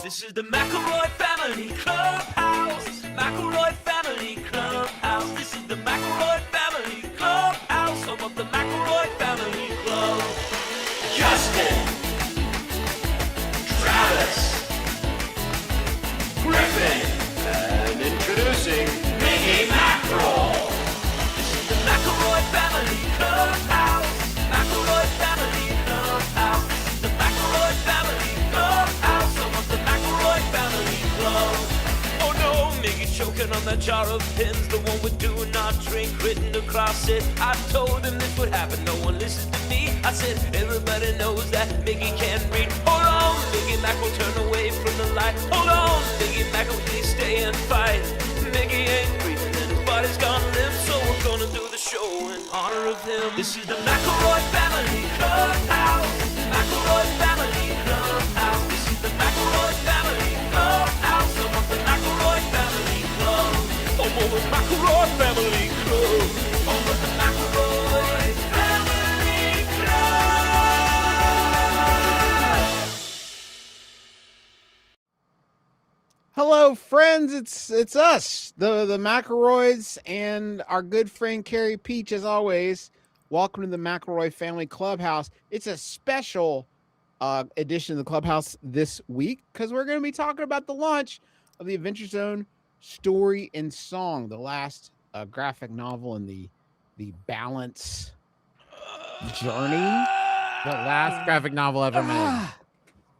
This is the McElroy Family Clubhouse. McElroy Family Clubhouse. This is the McElroy Family Clubhouse. Home of the McElroy Family Club. Justin, Travis, Griffin, and introducing Miggy Mackerel. This is the McElroy Family Clubhouse. McElroy Family Clubhouse. This is the McElroy Family Clubhouse. Home of the McElroy Family Club. Oh no, Miggy choking on that jar of pins, the one with do not drink written across it. I told him this would happen, no one listened to me. I said, everybody knows that Miggy can't read. Hold on, Miggy Mac will turn away from the light. Hold on, Miggy Mac will please stay and fight. Miggy ain't breathing and his body's gone limp, so we're gonna do the show in honor of him. This is the McElroy Family Clubhouse. McElroy Family Clubhouse. This is the McElroy Family Clubhouse. Home of the McElroy Family Club. Home of the McElroy Family Club. Home of the McElroy Family Club. Hello, friends. It's us, the McElroys, and our good friend Carrie Peach, as always. Welcome to the McElroy Family Clubhouse. It's a special edition of the Clubhouse this week because we're going to be talking about the launch of the Adventure Zone Story and Song, the last graphic novel in the Balance journey. The last graphic novel ever made.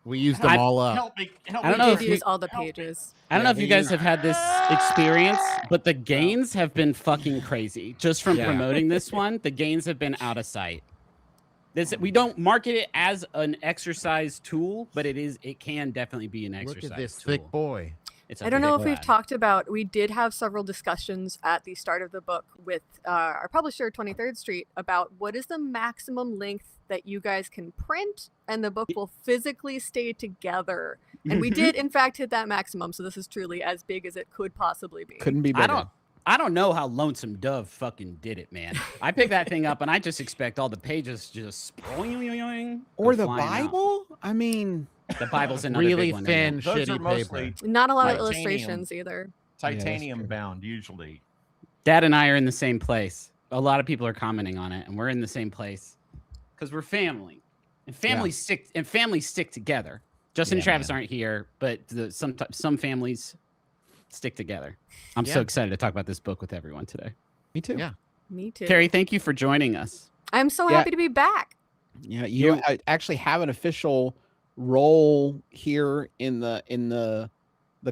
We used them all up. Help me. I don't know if use all the pages. I don't know if you guys have had this experience, but the gains have been fucking crazy. Just from promoting this one, the gains have been out of sight. We don't market it as an exercise tool, but it can definitely be an exercise Look at this tool. thick boy. I don't know if we've talked about, we did have several discussions at the start of the book with our publisher, 23rd Street, about what is the maximum length that you guys can print and the book will physically stay together. And we did, in fact, hit that maximum. So this is truly as big as it could possibly be. Couldn't be better. I don't know how Lonesome Dove fucking did it, man. I picked that thing up and I just expect all the pages just Or the Bible? Out. I mean, the Bible's another really big one. thin, Those are shitty mostly paper. Not a lot of Titanium. illustrations either. titanium bound usually. Dad and I are in the same place. A lot of people are commenting on it, and we're in the same place because we're family, and families stick together. Justin and Travis aren't here, but some families stick together. I'm so excited to talk about this book with everyone today. me too. Yeah. Me too. Carrie, thank you for joining us. I'm so happy to be back. Yeah, you actually have an official role here in the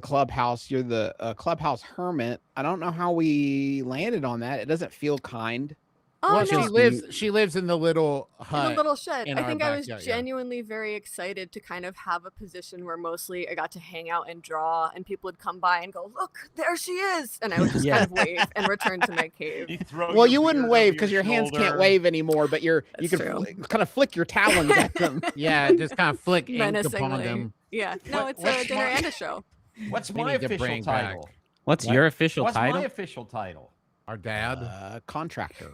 clubhouse. You're the clubhouse hermit. I don't know how we landed on that. It doesn't feel kind. Oh, Well, no. she lives in the little hut. In a little shed. in I our think I was backyard, yeah. genuinely very excited to kind of have a position where mostly I got to hang out and draw, and people would come by and go, "Look, there she is," and I would just kind of wave and return to my cave. Well, you wouldn't wave because your hands can't wave anymore, but you That's can true. kind of flick your talons at them. Yeah, just kind of flick ink upon Menacingly. them. Yeah, no, it's a dinner and a show. What's We my need to official bring back title? What's your official What's title? my official title? Our dad. Contractor.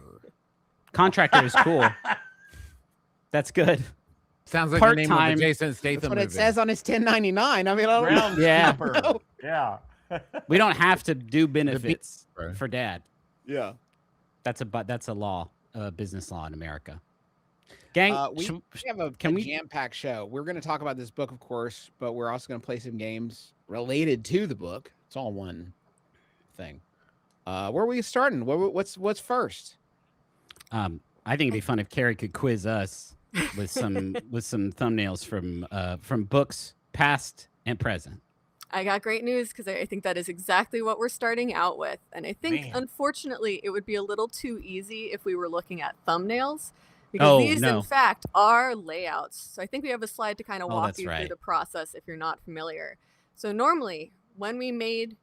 Contractor is cool. That's good. Sounds like the name of part-time. the Jason That's Statham what movie. it says on his 1099. I mean, I don't know. Yeah. Groundskeeper. Yeah. We don't have to do benefits Right. for Dad. Yeah. That's a law, business law in America. Gang, We have a can we- jam-packed show. We're going to talk about this book, of course, but we're also going to play some games related to the book. It's all one thing. Where are we starting? What's first? I think it'd be fun if Carrie could quiz us with some thumbnails from books past and present. I got great news because I think that is exactly what we're starting out with. And I think, Man. unfortunately, it would be a little too easy if we were looking at thumbnails. Because these, no. in fact, are layouts. So I think we have a slide to kind of walk that's you right. through the process if you're not familiar. So normally, when we made...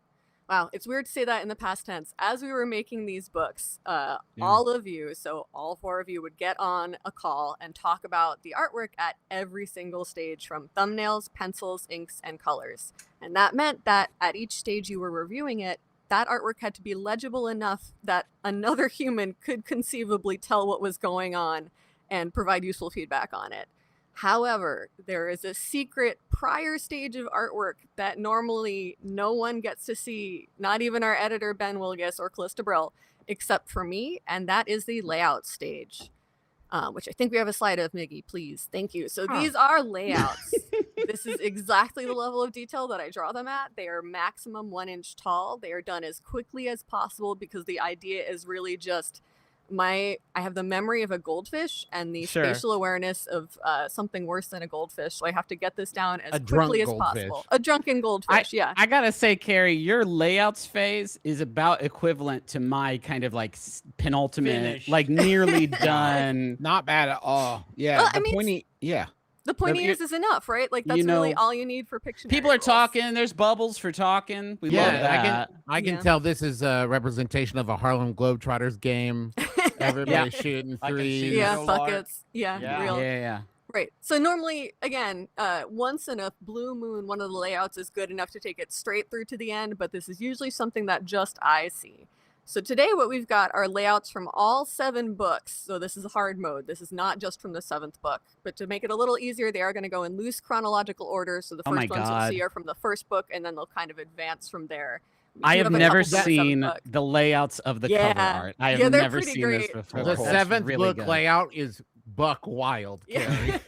Wow, it's weird to say that in the past tense. As we were making these books, all of you, so all four of you, would get on a call and talk about the artwork at every single stage, from thumbnails, pencils, inks, and colors. And that meant that at each stage you were reviewing it, that artwork had to be legible enough that another human could conceivably tell what was going on and provide useful feedback on it. However, there is a secret prior stage of artwork that normally no one gets to see, not even our editor Ben Wilgus or Callista Brill, except for me, and that is the layout stage, which I think we have a slide of, Miggy, please. Thank you. So these are layouts. This is exactly the level of detail that I draw them at. They are maximum 1 inch tall. They are done as quickly as possible because the idea is really just I have the memory of a goldfish and the spatial awareness of something worse than a goldfish. So I have to get this down as quickly as possible. A drunken goldfish, yeah. I gotta say, Carrie, your layouts phase is about equivalent to my kind of like penultimate, Finished. like nearly done. Not bad at all. Yeah. Well, the pointy. Yeah. The pointy ears is enough, right? Like, that's really all you need for Pictionary. People are rules. talking. There's bubbles for talking. We love that. I can tell this is a representation of a Harlem Globetrotters game. Everybody shooting I can threes. see Yeah, Real buckets. Yeah, Yeah. real. Yeah. Right. So normally, again, once in a blue moon, one of the layouts is good enough to take it straight through to the end, but this is usually something that just I see. So today what we've got are layouts from all 7 books. So this is a hard mode. This is not just from the 7th book. But to make it a little easier, they are going to go in loose chronological order. So the first ones you'll see are from the first book, and then they'll kind of advance from there. I have never seen the layouts of the cover art. I have never seen this before. The 7th book layout is buck wild. Yeah.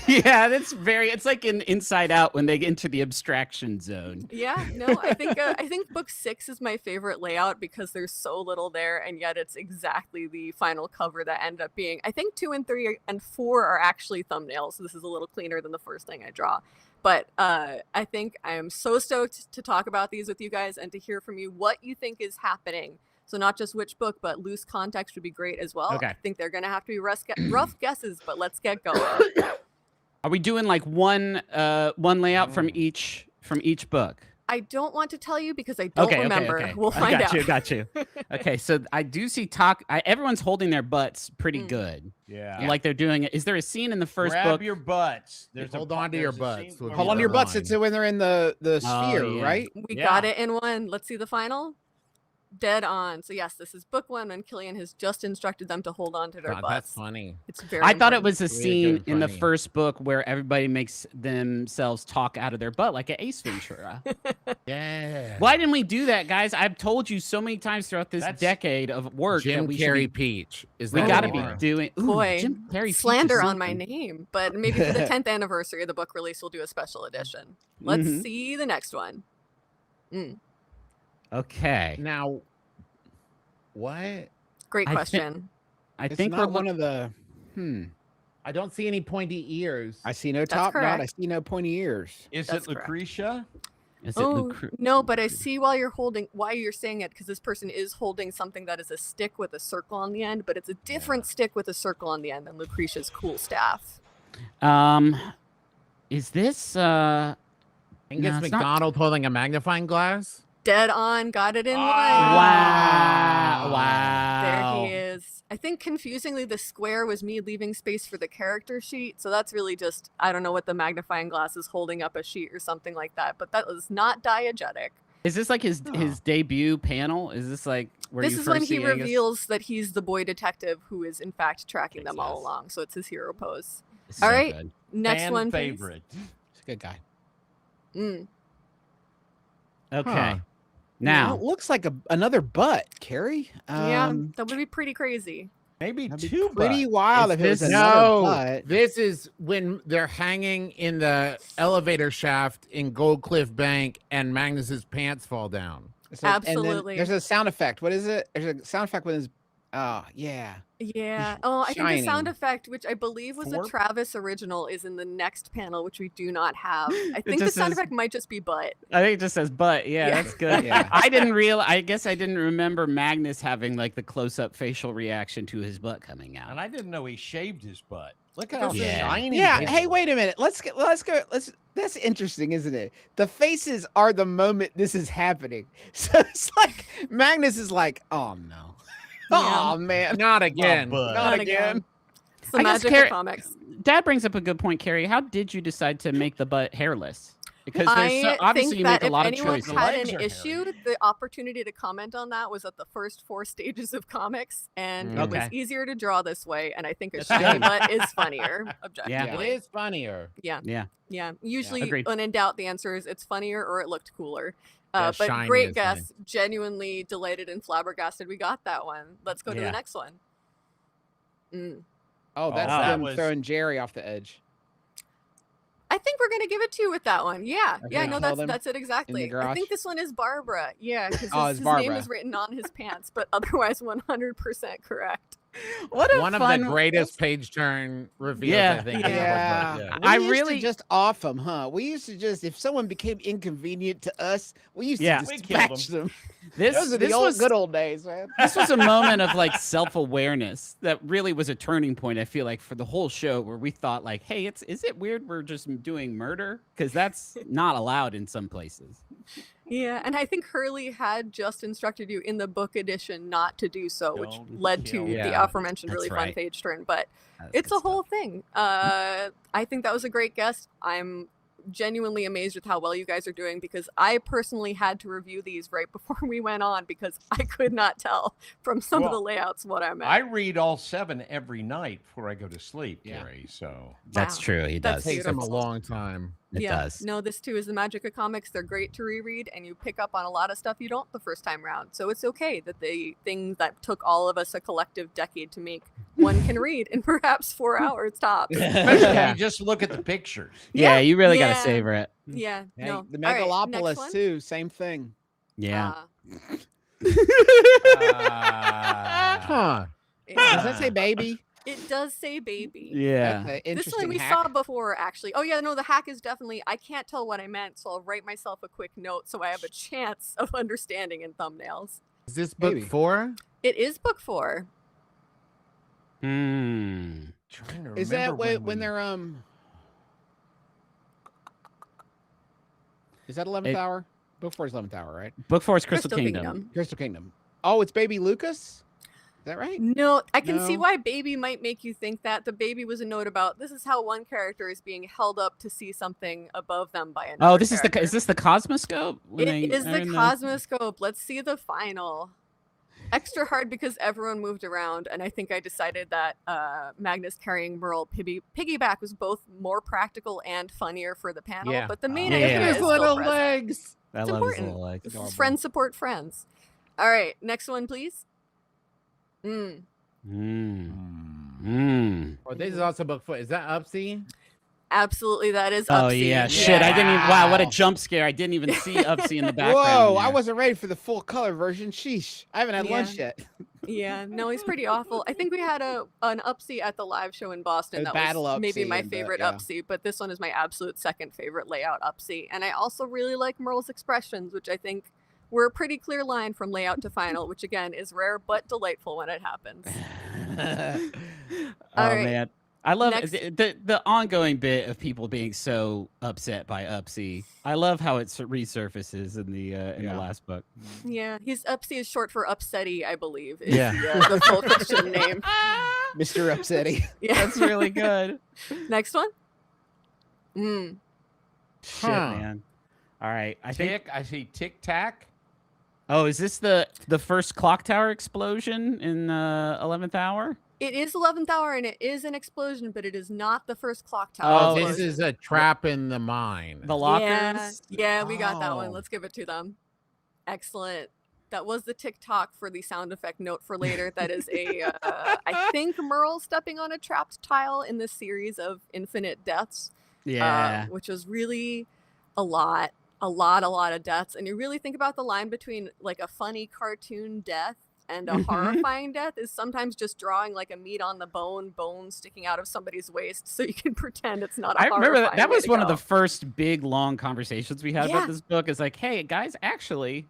Yeah, it's like in Inside Out when they get into the abstraction zone. Yeah, no, I think book 6 is my favorite layout because there's so little there, and yet it's exactly the final cover that ended up being. I think 2 and 3 and 4 are actually thumbnails. So this is a little cleaner than the first thing I draw. But I think I am so stoked to talk about these with you guys and to hear from you what you think is happening. So not just which book, but loose context would be great as well. Okay. I think they're going to have to be rough guesses, but let's get going. Are we doing like one layout from each book? I don't want to tell you because I don't remember. Okay. We'll find out. Got you. Okay, so I do see everyone's holding their butts pretty good. Yeah. Like they're doing it. Is there a scene in the first Grab book? your butts. Hold on to your butts. Hold on to your butts. It's when they're in the sphere, yeah. right? We got it in one. Let's see the final. Dead on. So yes, this is book 1 when Killian has just instructed them to hold on to their God, butts. that's funny. It's very I thought it important. was a scene good in the funny. first book where everybody makes themselves talk out of their butt like an Ace Ventura. Yeah. Why didn't we do that, guys? I've told you so many times throughout this That's decade of work Jim that we Carrey should be, Peach. Is we that got to what be you are? doing. Ooh, Boy, Jim Carrey Peach is slander on my something. name, but maybe for the 10th anniversary of the book release, we'll do a special edition. Let's see the next one. Okay. Now, what? Great I thi- question. I It's think we're not one of the. I don't see any pointy ears. I see no top knot. I correct. see no pointy ears. Is That's it correct. Lucretia? Is it Oh, no, but I see why you're saying it, because this person is holding something that is a stick with a circle on the end, but it's a different stick with a circle on the end than Lucretia's cool staff. Is this I think No, it's it's not. McDonald holding a magnifying glass. Dead on, got it in one. wow. There he is. I think confusingly the square was me leaving space for the character sheet. So that's really just, I don't know what the magnifying glass is holding up a sheet or something like that. But that was not diegetic. Is this like his debut panel? Is this like where This you is first when he see Angus? reveals that he's the boy detective who is in fact tracking them all Jesus. along. So it's his hero pose. This is All so right. good. Next Fan one, please. favorite. He's a good guy. Okay. Huh. Now, It looks like another butt, Carrie. Yeah, that would be pretty crazy. Maybe That'd be two pretty butts. wild Is if it was this- another no, butt. this is when they're hanging in the elevator shaft in Gold Cliff Bank and Magnus's pants fall down. So- and then Absolutely. there's a sound effect. What is it? There's a sound effect when his. Oh yeah. Yeah. Oh, I think the sound Shining. effect, which I believe was a Thorpe? Travis original, is in the next panel, which we do not have. I think the just sound says- effect might just be butt. I think it just says butt. Yeah, Yeah. that's good. Yeah. I guess I didn't remember Magnus having like the close-up facial reaction to his butt coming out. And I didn't know he shaved his butt. Look at how Yeah. shiny. Yeah. it Hey, is. wait a minute. Let's go. That's interesting, isn't it? The faces are the moment this is happening. So it's like Magnus is like, oh no. Oh man. Not again. butt. Not again. It's the I guess magic Carrie- of comics. Dad brings up a good point, Carrie. How did you decide to make the butt hairless? Because I obviously think you that make a if lot of anyone choices. had Legs an are issue, hairy. the opportunity to comment on that was at the first 4 stages of comics, and it was Okay. easier to draw this way. And I think a That's shiny right. butt is funnier, It objectively. is funnier. Yeah. Yeah. Usually, Agreed. when in doubt, the answer is it's funnier or it looked cooler. Yeah, But shiny great is guess. nice. Genuinely delighted and flabbergasted. We got that one. Let's go to Yeah. the next one. Oh, that's that them was- throwing Jerry off the edge. I think we're gonna give it to you with that one. Yeah, Okay, no, kill them that's it exactly. I garage? think this one is Barbara. Yeah, because Oh, it's his name Barbara. is written on his pants, but otherwise 100% correct. What a One of fun the greatest page turn reveals, Yeah. I think. in the book, Yeah. but We I used really- to just off them, huh? We used to just, if someone became inconvenient to us, we used Yeah. to We just killed dispatch them. Those are the this good old days, man. this was a moment of like self-awareness that really was a turning point, I feel like, for the whole show, where we thought like, hey, is it weird we're just doing murder? Because that's not allowed in some places. Yeah, and I think Hurley had just instructed you in the book edition not to do so, which Don't led to kill. the Yeah, aforementioned really that's fun right. page turn. But That's it's good a whole stuff. thing. I think that was a great guess. I'm genuinely amazed with how well you guys are doing, because I personally had to review these right before we went on because I could not tell from some of the Well, layouts what I meant. I read all 7 every night before I go to sleep, Yeah. Gary. So That's Wow. true. He That's does. it takes them a beautiful. long time. It does. No, this too is the magic of comics. They're great to reread, and you pick up on a lot of stuff you don't the first time round. So it's okay that the thing that took all of us a collective decade to make, one can read in perhaps 4 hours tops. especially Yeah. if you just look at the pictures. Yeah, you really got yeah. to savor it. Yeah, Hey, no. the All right, next Megalopolis, one. too, same thing. Yeah. Huh. Does that say baby? It does say baby. Yeah. That's a This interesting one we hack. saw before, actually. Oh, yeah, no, the hack is definitely, I can't tell what I meant, so I'll write myself a quick note so I have a chance of understanding in thumbnails. Is this book Maybe. 4? It is book 4. Hmm. Trying to Is that remember when we- they're Is that 11th It- hour? Book 4 is 11th hour, right? Book 4 is Crystal Kingdom. Crystal Kingdom. Oh, it's Baby Lucas? Is that right? No, I can see No. why baby might make you think that. The baby was a note about this is how one character is being held up to see something above them by another. Oh, this is character. is this the Cosmoscope? When It they is are the in Cosmoscope. Let's see the final. Extra hard because everyone moved around, and I think I decided that Magnus carrying Merle piggyback was both more practical and funnier for the panel. Yeah. But the main Yeah, idea yeah. is His still little present. legs. I It's love his important. little legs. This is Adorable. friends support friends. All right, next one, please. Mm. Hmm. Mm. Oh, this is also book 4. Is that Upsy? Absolutely, that is Oh Upsy. yeah, shit! I didn't even. Wow, what a Wow. jump scare! I didn't even see Upsy in the background. Whoa, I there. wasn't ready for the full color version. Sheesh. I haven't had lunch yet. Yeah, no, he's pretty awful. I think we had an Upsy at the live show in Boston. A That battle was maybe Upsy my and, favorite yeah. Upsy, but this one is my absolute second favorite layout Upsy. And I also really like Merle's expressions, which I think were a pretty clear line from layout to final, which again is rare but delightful when it happens. Oh All right. man, I love Next. the ongoing bit of people being so upset by Upsy. I love how it resurfaces in the Yeah. last book. Yeah, Upsy is short for Upsetty, I believe. Is Yeah. the full fiction name. Mr. Upsetty. Yeah. That's really good. Next one. Mm. Shit, Huh. man. All right, I think. Tick. I see Tic Tac. Oh, is this the first clock tower explosion in 11th hour? It is 11th hour and it is an explosion, but it is not the first clock Oh, tower. this explosion. is a trap in the mine. The lockers. Yeah, we got that one. Oh. Let's give it to them. Excellent. That was the TikTok for the sound effect note for later. That is a, I think Merle stepping on a trapped tile in this series of infinite deaths. Yeah. Which was really a lot of deaths. And you really think about the line between like a funny cartoon death and a horrifying death is sometimes just drawing like a meat on the bone sticking out of somebody's waist so you can pretend it's not a I remember that horrifying way was to one of go. the first big long conversations we had Yeah. about this book. Is like, hey guys, actually,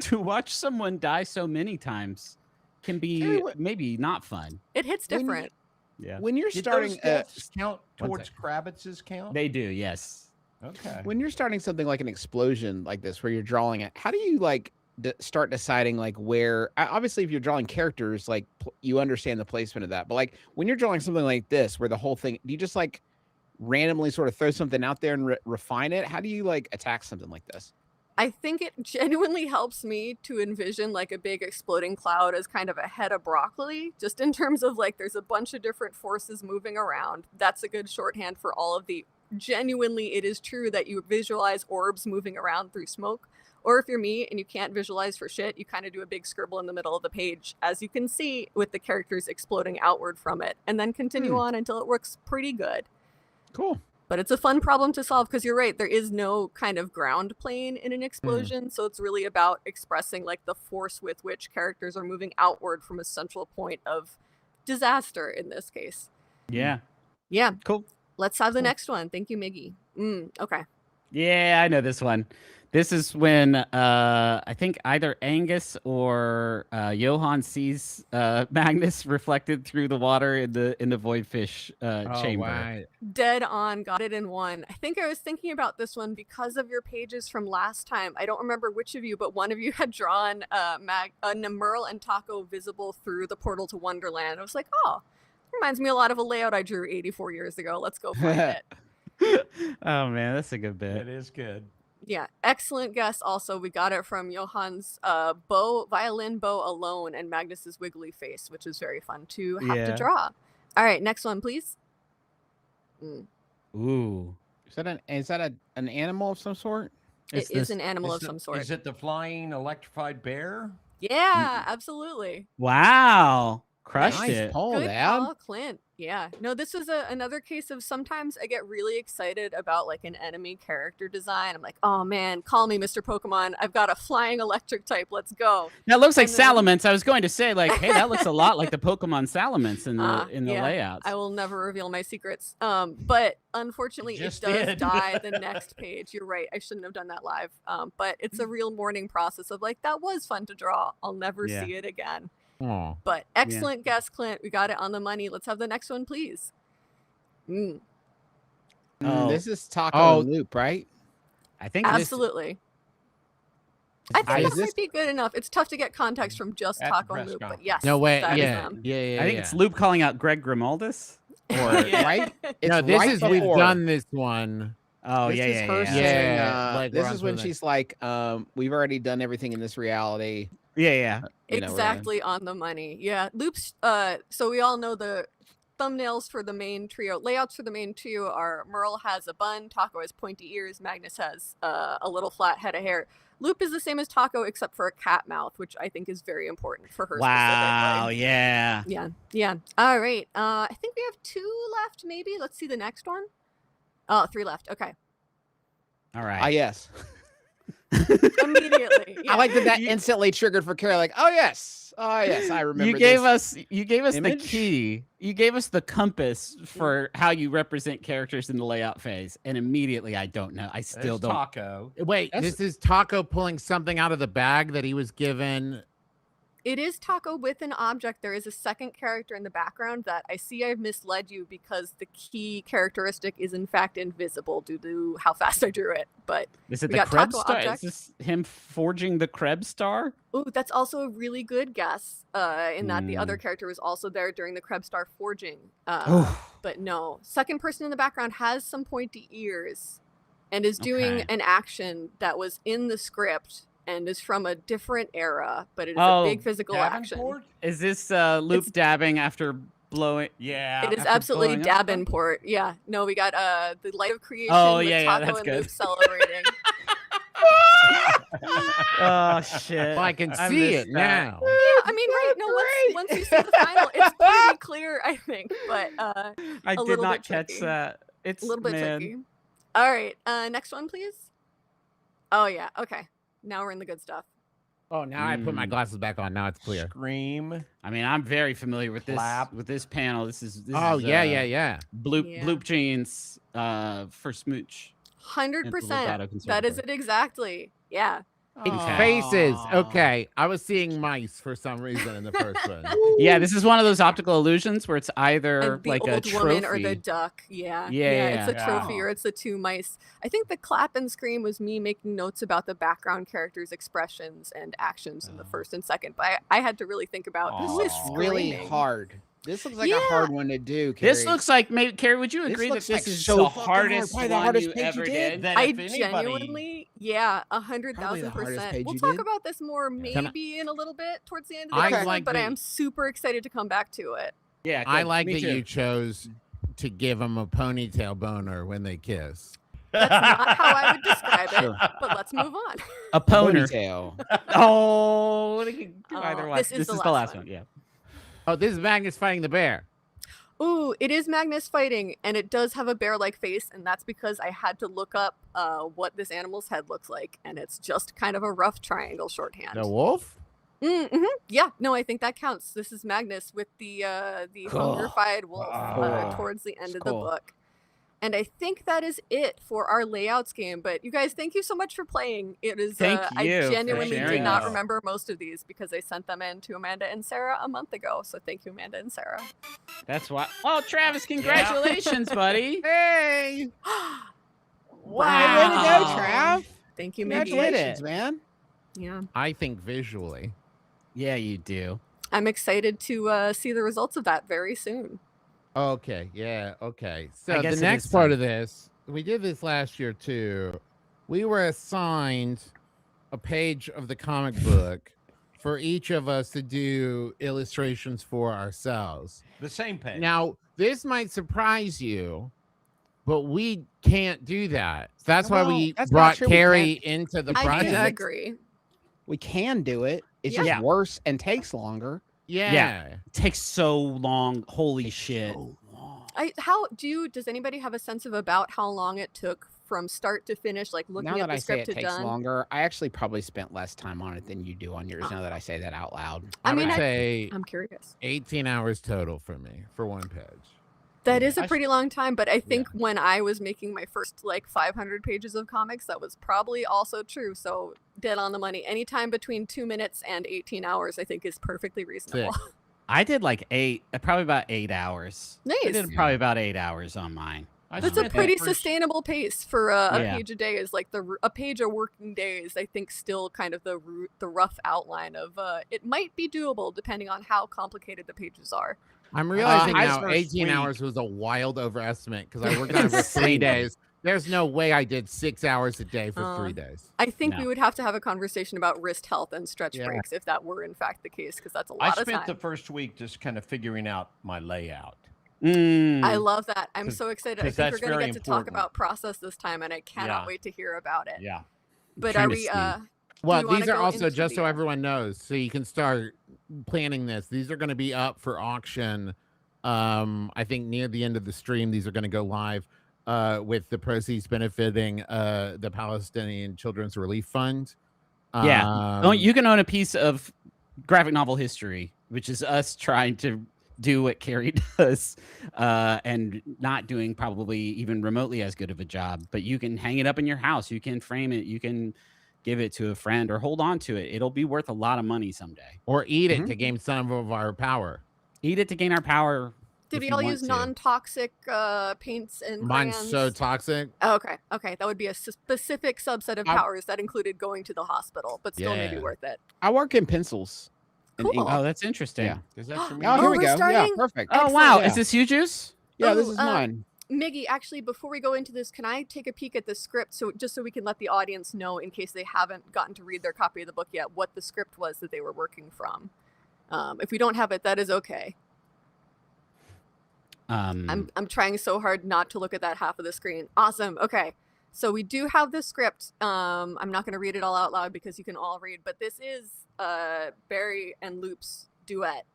to watch someone die so many times can be Tell you what- maybe not fun. It hits When you- different. Yeah, When you're Did starting those deaths count One towards Kravitz's count? they do. Yes. Okay. when you're starting something like an explosion like this where you're drawing it, how do you like start deciding like where obviously if you're drawing characters like you understand the placement of that, but like when you're drawing something like this where the whole thing, do you just like randomly sort of throw something out there and refine it? How do you like attack something like this? I think it genuinely helps me to envision like a big exploding cloud as kind of a head of broccoli, just in terms of like there's a bunch of different forces moving around. That's a good shorthand for all of the genuinely, it is true that you visualize orbs moving around through smoke. Or if you're me and you can't visualize for shit, you kind of do a big scribble in the middle of the page, as you can see, with the characters exploding outward from it, and then continue on until it works pretty good. Cool. But it's a fun problem to solve because you're right, there is no kind of ground plane in an explosion, so it's really about expressing like the force with which characters are moving outward from a central point of disaster in this case. Yeah. Yeah. Cool. Let's have the next one. Thank you, Miggy. Okay. Yeah, I know this one. This is when I think either Angus or Johan sees Magnus reflected through the water in the voidfish chamber. Wow. Dead on. Got it in one. I think I was thinking about this one because of your pages from last time. I don't remember which of you, but one of you had drawn Merle and Taco visible through the portal to Wonderland. I was like, oh, reminds me a lot of a layout I drew 84 years ago. Let's go find it. Oh, man, that's a good bit. It is good. Yeah, excellent guess. Also, we got it from Johan's violin bow alone and Magnus's wiggly face, which is very fun to have to draw. All right, next one, please. Ooh, is that an animal of some sort? It is an animal of some sort. Is it the flying electrified bear? Yeah, absolutely. wow, crushed Nice it. pull, Good Dad. call, Clint. Yeah. No, this was another case of sometimes I get really excited about like an enemy character design. I'm like, oh man, call me Mr. Pokemon. I've got a flying electric type. Let's go. That looks like And then- Salamence. I was going to say, like, hey, that looks a lot like the Pokemon Salamence in the yeah, layouts. I will never reveal my secrets. But unfortunately, it Just does did. die the next page. You're right. I shouldn't have done that live. But it's a real mourning process of like, that was fun to draw. I'll never see it again. Oh. But excellent guess, Clint. We got it on the money. Let's have the next one, please. This is Taco and Loop, right? I think Absolutely. I think Is that this- might be good enough. It's tough to get context from just At the Taco press Loop, but conference. yes. No way. that is Yeah. them. Yeah. I think it's Loop calling out Greg Grimaldus. Or right? It's No, this right is we've before. done this one. Oh, This yeah, is yeah, her yeah. saying, Yeah, like this we're is on when to the she's like, we've already done everything in this reality. Yeah, yeah. You know, Exactly on the money. Yeah. Loops. So we all know the thumbnails for the main trio. Layouts for the main trio are Merle has a bun, Taco has pointy ears, Magnus has a little flat head of hair. Loop is the same as Taco except for a cat mouth, which I think is very important for her. Wow, specifically. yeah. Yeah. All right. I think we have 2 left, maybe. Let's see the next one. Oh, 3 left. Okay. All right. Yes. Immediately. I like that You- instantly triggered for Carrie. Like, oh yes, I remember. You gave this. us the image? key. You gave us the compass for how you represent characters in the layout phase, and immediately I don't know. I still There's don't. Taco. Wait, this is Taco pulling something out of the bag that he was given. It is Taco with an object. There is a second character in the background that I see I've misled you because the key characteristic is in fact invisible due to how fast I drew it. But Is it we the got Krebs Taco star? object. Is this him forging the Krebs star? ooh, that's also a really good guess. In that the other character was also there during the Krebs star forging. But no, second person in the background has some pointy ears and is doing Okay. an action that was in the script and is from a different era, but it is Oh, a big physical action. Dabbinport? Is this Loop It's- dabbing after blowing? Yeah. It is after absolutely blowing up? Dabbinport. Yeah. No, we got the Light of Creation Oh, with yeah, Taco that's and good. Luke celebrating. Oh shit! Well, I can I see missed it that. now. Yeah, I mean, right? No, once you see the final, it's pretty clear, I think. But I a did little not bit catch tricky. that. It's a little bit man. tricky. All right, next one, please. Oh yeah, okay. Now we're in the good stuff. Oh, now I put my glasses back on. Now it's clear. Scream. I mean, I'm very familiar with this Clap. panel. This is Oh, yeah. Bloop Yeah. Bloop jeans for Smooch. 100%. That is Conservatory. it exactly. Yeah. It's Okay. faces. Aw. Okay. I was seeing mice for some reason in the first one. Yeah, this is one of those optical illusions where it's either And the like a old trophy. woman or the duck. Yeah. Yeah, It's a trophy yeah. or it's the 2 mice. I think the clap and scream was me making notes about the background characters' expressions and actions in the first and second. But I had to really think about who is It's really screaming. hard. This looks like Yeah. a hard one to do, Carrie. This looks like maybe Carrie. Would you This agree that looks this like is so the fucking hard, hardest probably the one hardest you page ever you did? did. Then I if anybody, genuinely, yeah, Probably the hardest 100,000%. page We'll you talk did. about this more Can maybe in a little bit towards the end of the I episode, like but I the- am super excited to come back to it. Yeah, I good. like Me that too. you chose to give them a ponytail boner when they kiss. That's not how I would describe it, Sure. but let's move on. a poner. Ponytail. Oh, they can do Oh, either one. this is the last one. Yeah. Oh, this is Magnus fighting the bear. Ooh, it is Magnus fighting, and it does have a bear-like face, and that's because I had to look up what this animal's head looks like, and it's just kind of a rough triangle shorthand. The wolf? Mm-hmm. Yeah, no, I think that counts. This is Magnus with the Cool. hungerfied wolf Cool. towards the end of Cool. the book. And I think that is it for our layouts game. But you guys, thank you so much for playing. It is Thank I you for genuinely sharing did not this. remember most of these because I sent them in to Amanda and Sarah a month ago. So thank you, Amanda and Sarah. That's why. Oh, Travis, congratulations, buddy. Hey! Wow. Way to go, Wow. Trav. Thank you, Miggy. Congratulations, man. Yeah, I think visually. Yeah, you do. I'm excited to see the results of that very soon. Okay, yeah, okay. So I the guess it next is part time. of this, we did this last year too. We were assigned a page of the comic book for each of us to do illustrations for ourselves. the same page. Now, this might surprise you, but we can't do that. That's why Well, we that's not brought true, we Carrie into the I project. disagree. We can do it. It's Yeah. just worse and takes longer. Yeah. It takes so long. Holy shit. So long. Does anybody have a sense of about how long it took from start to finish, like looking Now at that the I say script it to takes done? longer, I actually probably spent less time on it than you do on yours. Now that I say that out loud. I, I mean, would I- say I'm curious. 18 hours total for me for one page. That is a I- pretty long time, but I think when I was making my first like 500 pages of comics, that was probably also true. So dead on the money. Anytime between 2 minutes and 18 hours, I think is perfectly reasonable. I did like probably about 8 hours. I Nice. did probably about 8 hours on mine. I That's a spent the pretty first- sustainable pace for a Yeah. page a day. Is like a page a working day is I think still kind of the rough outline of it might be doable depending on how complicated the pages are. I'm realizing I now first 18 week- hours was a wild overestimate because I worked on it for 3 days. There's no way I did 6 hours a day for 3 days. I think No. we would have to have a conversation about wrist health and stretch Yeah. breaks if that were in fact the case, because that's a I lot of spent time. the first week just kind of figuring out my layout. I love that. I'm 'Cause- so excited. I 'cause think we're that's going to very get to talk important. about process this time, and I cannot Yeah. wait to hear about it. Yeah. But Trying are to we? see. Well, you wanna these are go also, into just so the, everyone knows, so you can start planning this. These are going to be up for auction. I think near the end of the stream, these are going to go live with the proceeds benefiting the Palestinian Children's Relief Fund. Yeah. You can own a piece of graphic novel history, which is us trying to do what Carrie does and not doing probably even remotely as good of a job. But you can hang it up in your house. You can frame it. You can give it to a friend or hold on to it. It'll be worth a lot of money someday. Or eat it Mhm. to gain some of our power. Eat it to gain our power. Did if we you all want use to. non-toxic paints and Mine's crayons? so toxic. Oh, okay. That would be a specific subset of I- powers that included going to the hospital, but still maybe Yeah. worth it. I work in pencils. and Cool. ink. Oh, that's interesting. Yeah. Is that for me? Oh, here Oh, we we're go. Yeah, starting? perfect. Oh, wow. Yeah. Is this you, Juice? Yeah, this Ooh, is mine. Miggy, actually, before we go into this, can I take a peek at the script so we can let the audience know, in case they haven't gotten to read their copy of the book yet, what the script was that they were working from? If we don't have it, that is okay. I'm trying so hard not to look at that half of the screen. Awesome. Okay. So we do have the script. I'm not going to read it all out loud because you can all read, but this is Barry and Loop's duet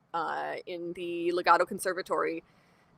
in the Legato Conservatory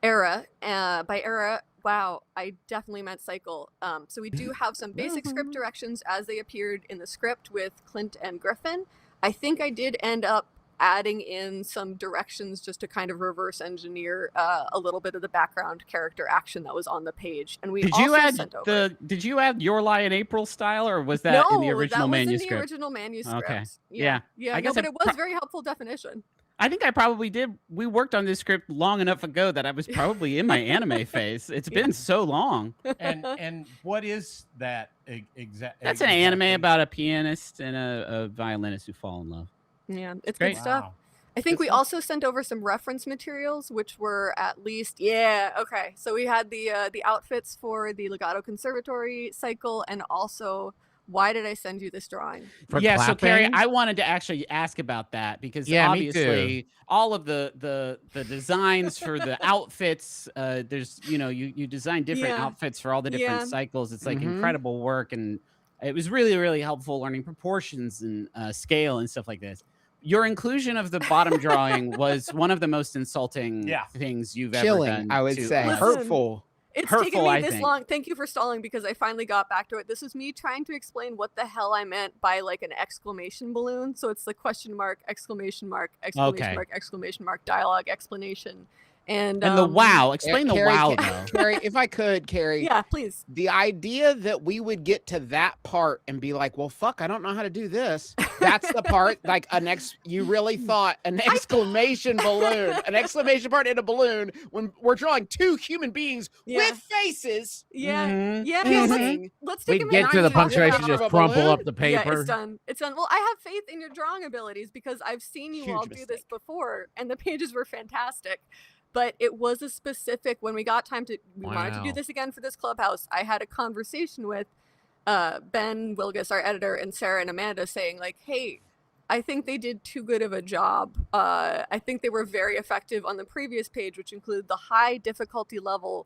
era. By era, wow, I definitely meant cycle. So we do have some basic script directions as they appeared in the script with Clint and Griffin. I think I did end up adding in some directions just to kind of reverse engineer a little bit of the background character action that was on the page. And we Did also you add sent over. Did you add Your Lie in April style, or was that in the original that was manuscript? in the original manuscript. Okay. Yeah. I guess no, but I it was very helpful definition. I think I probably did. We worked on this script long enough ago that I was probably in my anime phase. It's been so long. And what is that exactly? That's an anime about a pianist and a violinist who fall in love. Yeah, it's Great. good stuff. Wow. I think we also sent over some reference materials, which were at least okay. So we had the outfits for the Legato Conservatory cycle, and also, why did I send you this drawing? For So Carrie, clapping? I wanted to actually ask about that because Yeah, me too. obviously all of the designs for the outfits, there's you design different Yeah. outfits for all the different Yeah. cycles. It's like Mhm. incredible work, and it was really, really helpful learning proportions and scale and stuff like this. Your inclusion of the bottom drawing was one of the most insulting Yeah. things you've Chilling, ever done. I would to say. us. Listen. Hurtful. It's Hurtful, taken me I this think. long. Thank you for stalling, because I finally got back to it. This was me trying to explain what the hell I meant by like an exclamation balloon. So it's the question mark, exclamation mark, exclamation Okay. mark, exclamation mark, dialogue, explanation. And the wow. Explain the Carrie, wow, Ca- though. Carrie, if I could, Carrie. Yeah, please. The idea that we would get to that part and be like, well, fuck, I don't know how to do this. That's the part, like you really thought an exclamation balloon, an exclamation part in a balloon when we're drawing two human beings Yeah. with faces. Yeah, Mhm. yeah. Mhm. No, let's take We a get minute. to the I'm talking punctuation, about just a crumple balloon? up the paper. Yeah, it's done. It's done. Well, I have faith in your drawing abilities because I've seen you Huge all do this mistake. before, and the pages were fantastic. But it was a specific, when we got time to, we wanted to do Wow. this again for this Clubhouse, I had a conversation with Ben Wilgus, our editor, and Sarah and Amanda, saying like, hey, I think they did too good of a job. I think they were very effective on the previous page, which included the high difficulty level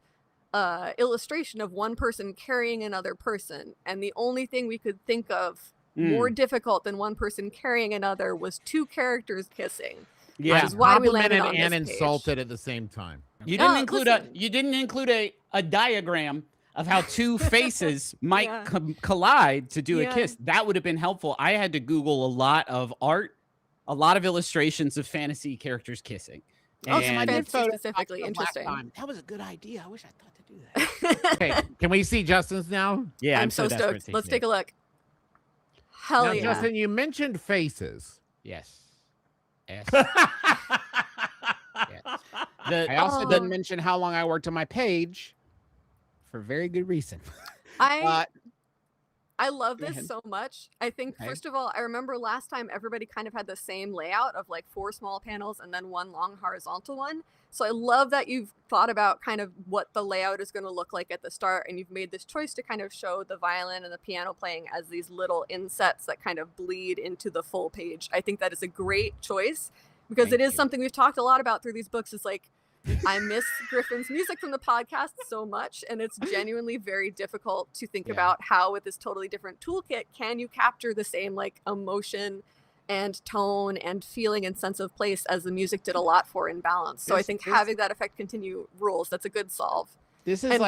illustration of one person carrying another person. And the only thing we could think of more difficult than one person carrying another was two characters kissing. Yeah. Which is why we landed Complimented on and this page. insulted at the same time. You No, didn't include listen. you didn't include a diagram of how two faces might Yeah. collide to do a Yeah. kiss. That would have been helpful. I had to Google a lot of art, a lot of illustrations of fantasy characters kissing. Oh, And somebody did Fantasy photo specifically, last interesting. time. That was a good idea. I wish I thought to do that. Okay, can we see Justin's now? yeah, I'm so desperate stoked. to Let's see take it. a look. Hell Now, yeah. Justin, you mentioned faces. Yes. Yes. I also Oh. didn't mention how long I worked on my page for very good reason. I love Go this ahead. so much. I think, Okay. first of all, I remember last time everybody kind of had the same layout of like 4 small panels and then one long horizontal one. So I love that you've thought about kind of what the layout is going to look like at the start, and you've made this choice to kind of show the violin and the piano playing as these little insets that kind of bleed into the full page. I think that is a great choice because Thank it is you. something we've talked a lot about through these books. Is like, I miss Griffin's music from the podcast so much, and it's genuinely very difficult to think Yeah. about how, with this totally different toolkit, can you capture the same like emotion and tone and feeling and sense of place as the music did a lot for in Balance. So I think having that effect continue rules. That's a good solve. This is And-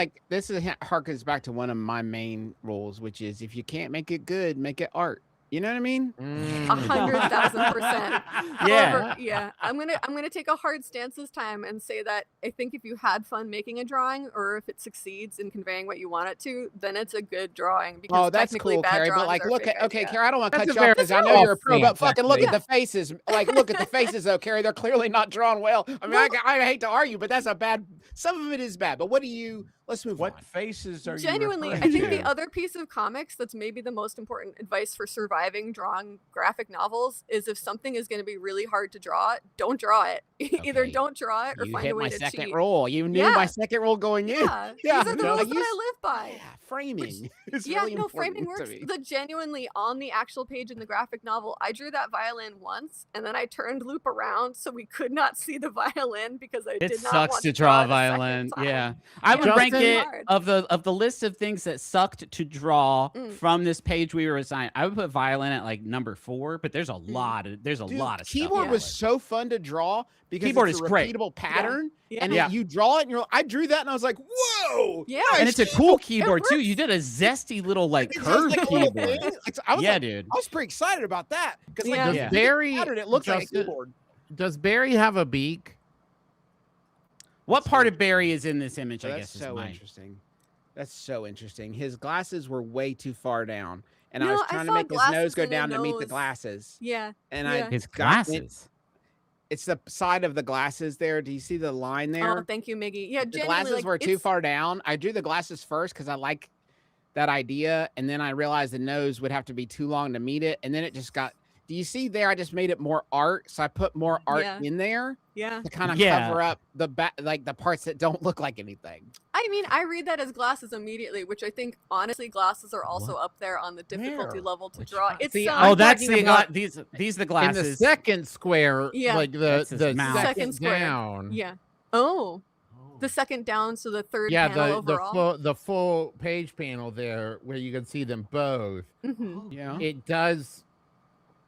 harkens back to one of my main rules, which is if you can't make it good, make it art. You know what I mean? 100,000%. Yeah. However, yeah, I'm gonna take a hard stance this time and say that I think if you had fun making a drawing, or if it succeeds in conveying what you want it to, then it's a good drawing. Because Oh, that's technically cool, bad Carrie. But drawings like, are look fake at okay, idea. Carrie. I don't want to That's cut a you off very because I know small you're a pro, but stance, fucking look at actually. the faces. Like, look at the faces, though, Carrie. They're clearly not drawn well. I mean, I hate to argue, but that's a bad. Some of it is bad. But what do you? Let's move What on. faces are Genuinely, you I referring think to? the other piece of comics that's maybe the most important advice for surviving drawing graphic novels is if something is going to be really hard to draw, don't draw it. Either Okay. don't draw it or You find hit a way my to second cheat. rule. You knew Yeah. my second rule going in. Yeah, Yeah, these are the no, rules I that I used- live by. Yeah, framing is Yeah, really no, important framing to works. me. The genuinely on the actual page in the graphic novel, I drew that violin once, and then I turned loop around so we could not see the violin because I It did not sucks want to to draw a it second violin. time. Yeah. I would Yeah, rank it's really it hard. of the list of things that sucked to draw Mm. from this page we were assigned. I would put violin at like number 4, but there's a lot of Dude, stuff. keyboard on was it. so fun to draw because Keyboard it's a is great. repeatable pattern, Yeah. and Yeah. you draw it, and you're. I drew that, and I was like, "Whoa!" Yeah. nice And it's a cool keyboard too. works. You did a zesty little like It's just curved like a little keyboard. thing. I was Yeah, like, dude. I was pretty excited about that because like Yeah. Does Yeah. Barry pattern, it looks like a Justin, keyboard. does Barry have a beak? What part of Barry is in this image? I That's guess is so my. interesting. That's so interesting. His glasses were way too far down, and No, I was I trying to saw make his nose glasses go in the down to meet the nose. glasses. Yeah. And Yeah. I His got it. glasses. It's the side of the glasses there. Do you see the line there? Oh, thank you, Miggy. Yeah, The genuinely, glasses like, were too it's- far down. I drew the glasses first because I like that idea, and then I realized the nose would have to be too long to meet it, and then it just got Do you see there? I just made it more art, so I put more art Yeah. in there Yeah. to kind of Yeah. cover up the like the parts that don't look like anything. I mean, I read that as glasses immediately, which I think honestly glasses are also up there on the difficulty Where? level to Which draw. one? It's See, Oh, I'm that's talking the about these are the In the glasses. second square, Yeah. like That's his the mouth. second square. down. Yeah. Oh, Oh. the second down, so the third Yeah, panel overall. the full page panel there where you can see them both. Mhm. Yeah. It does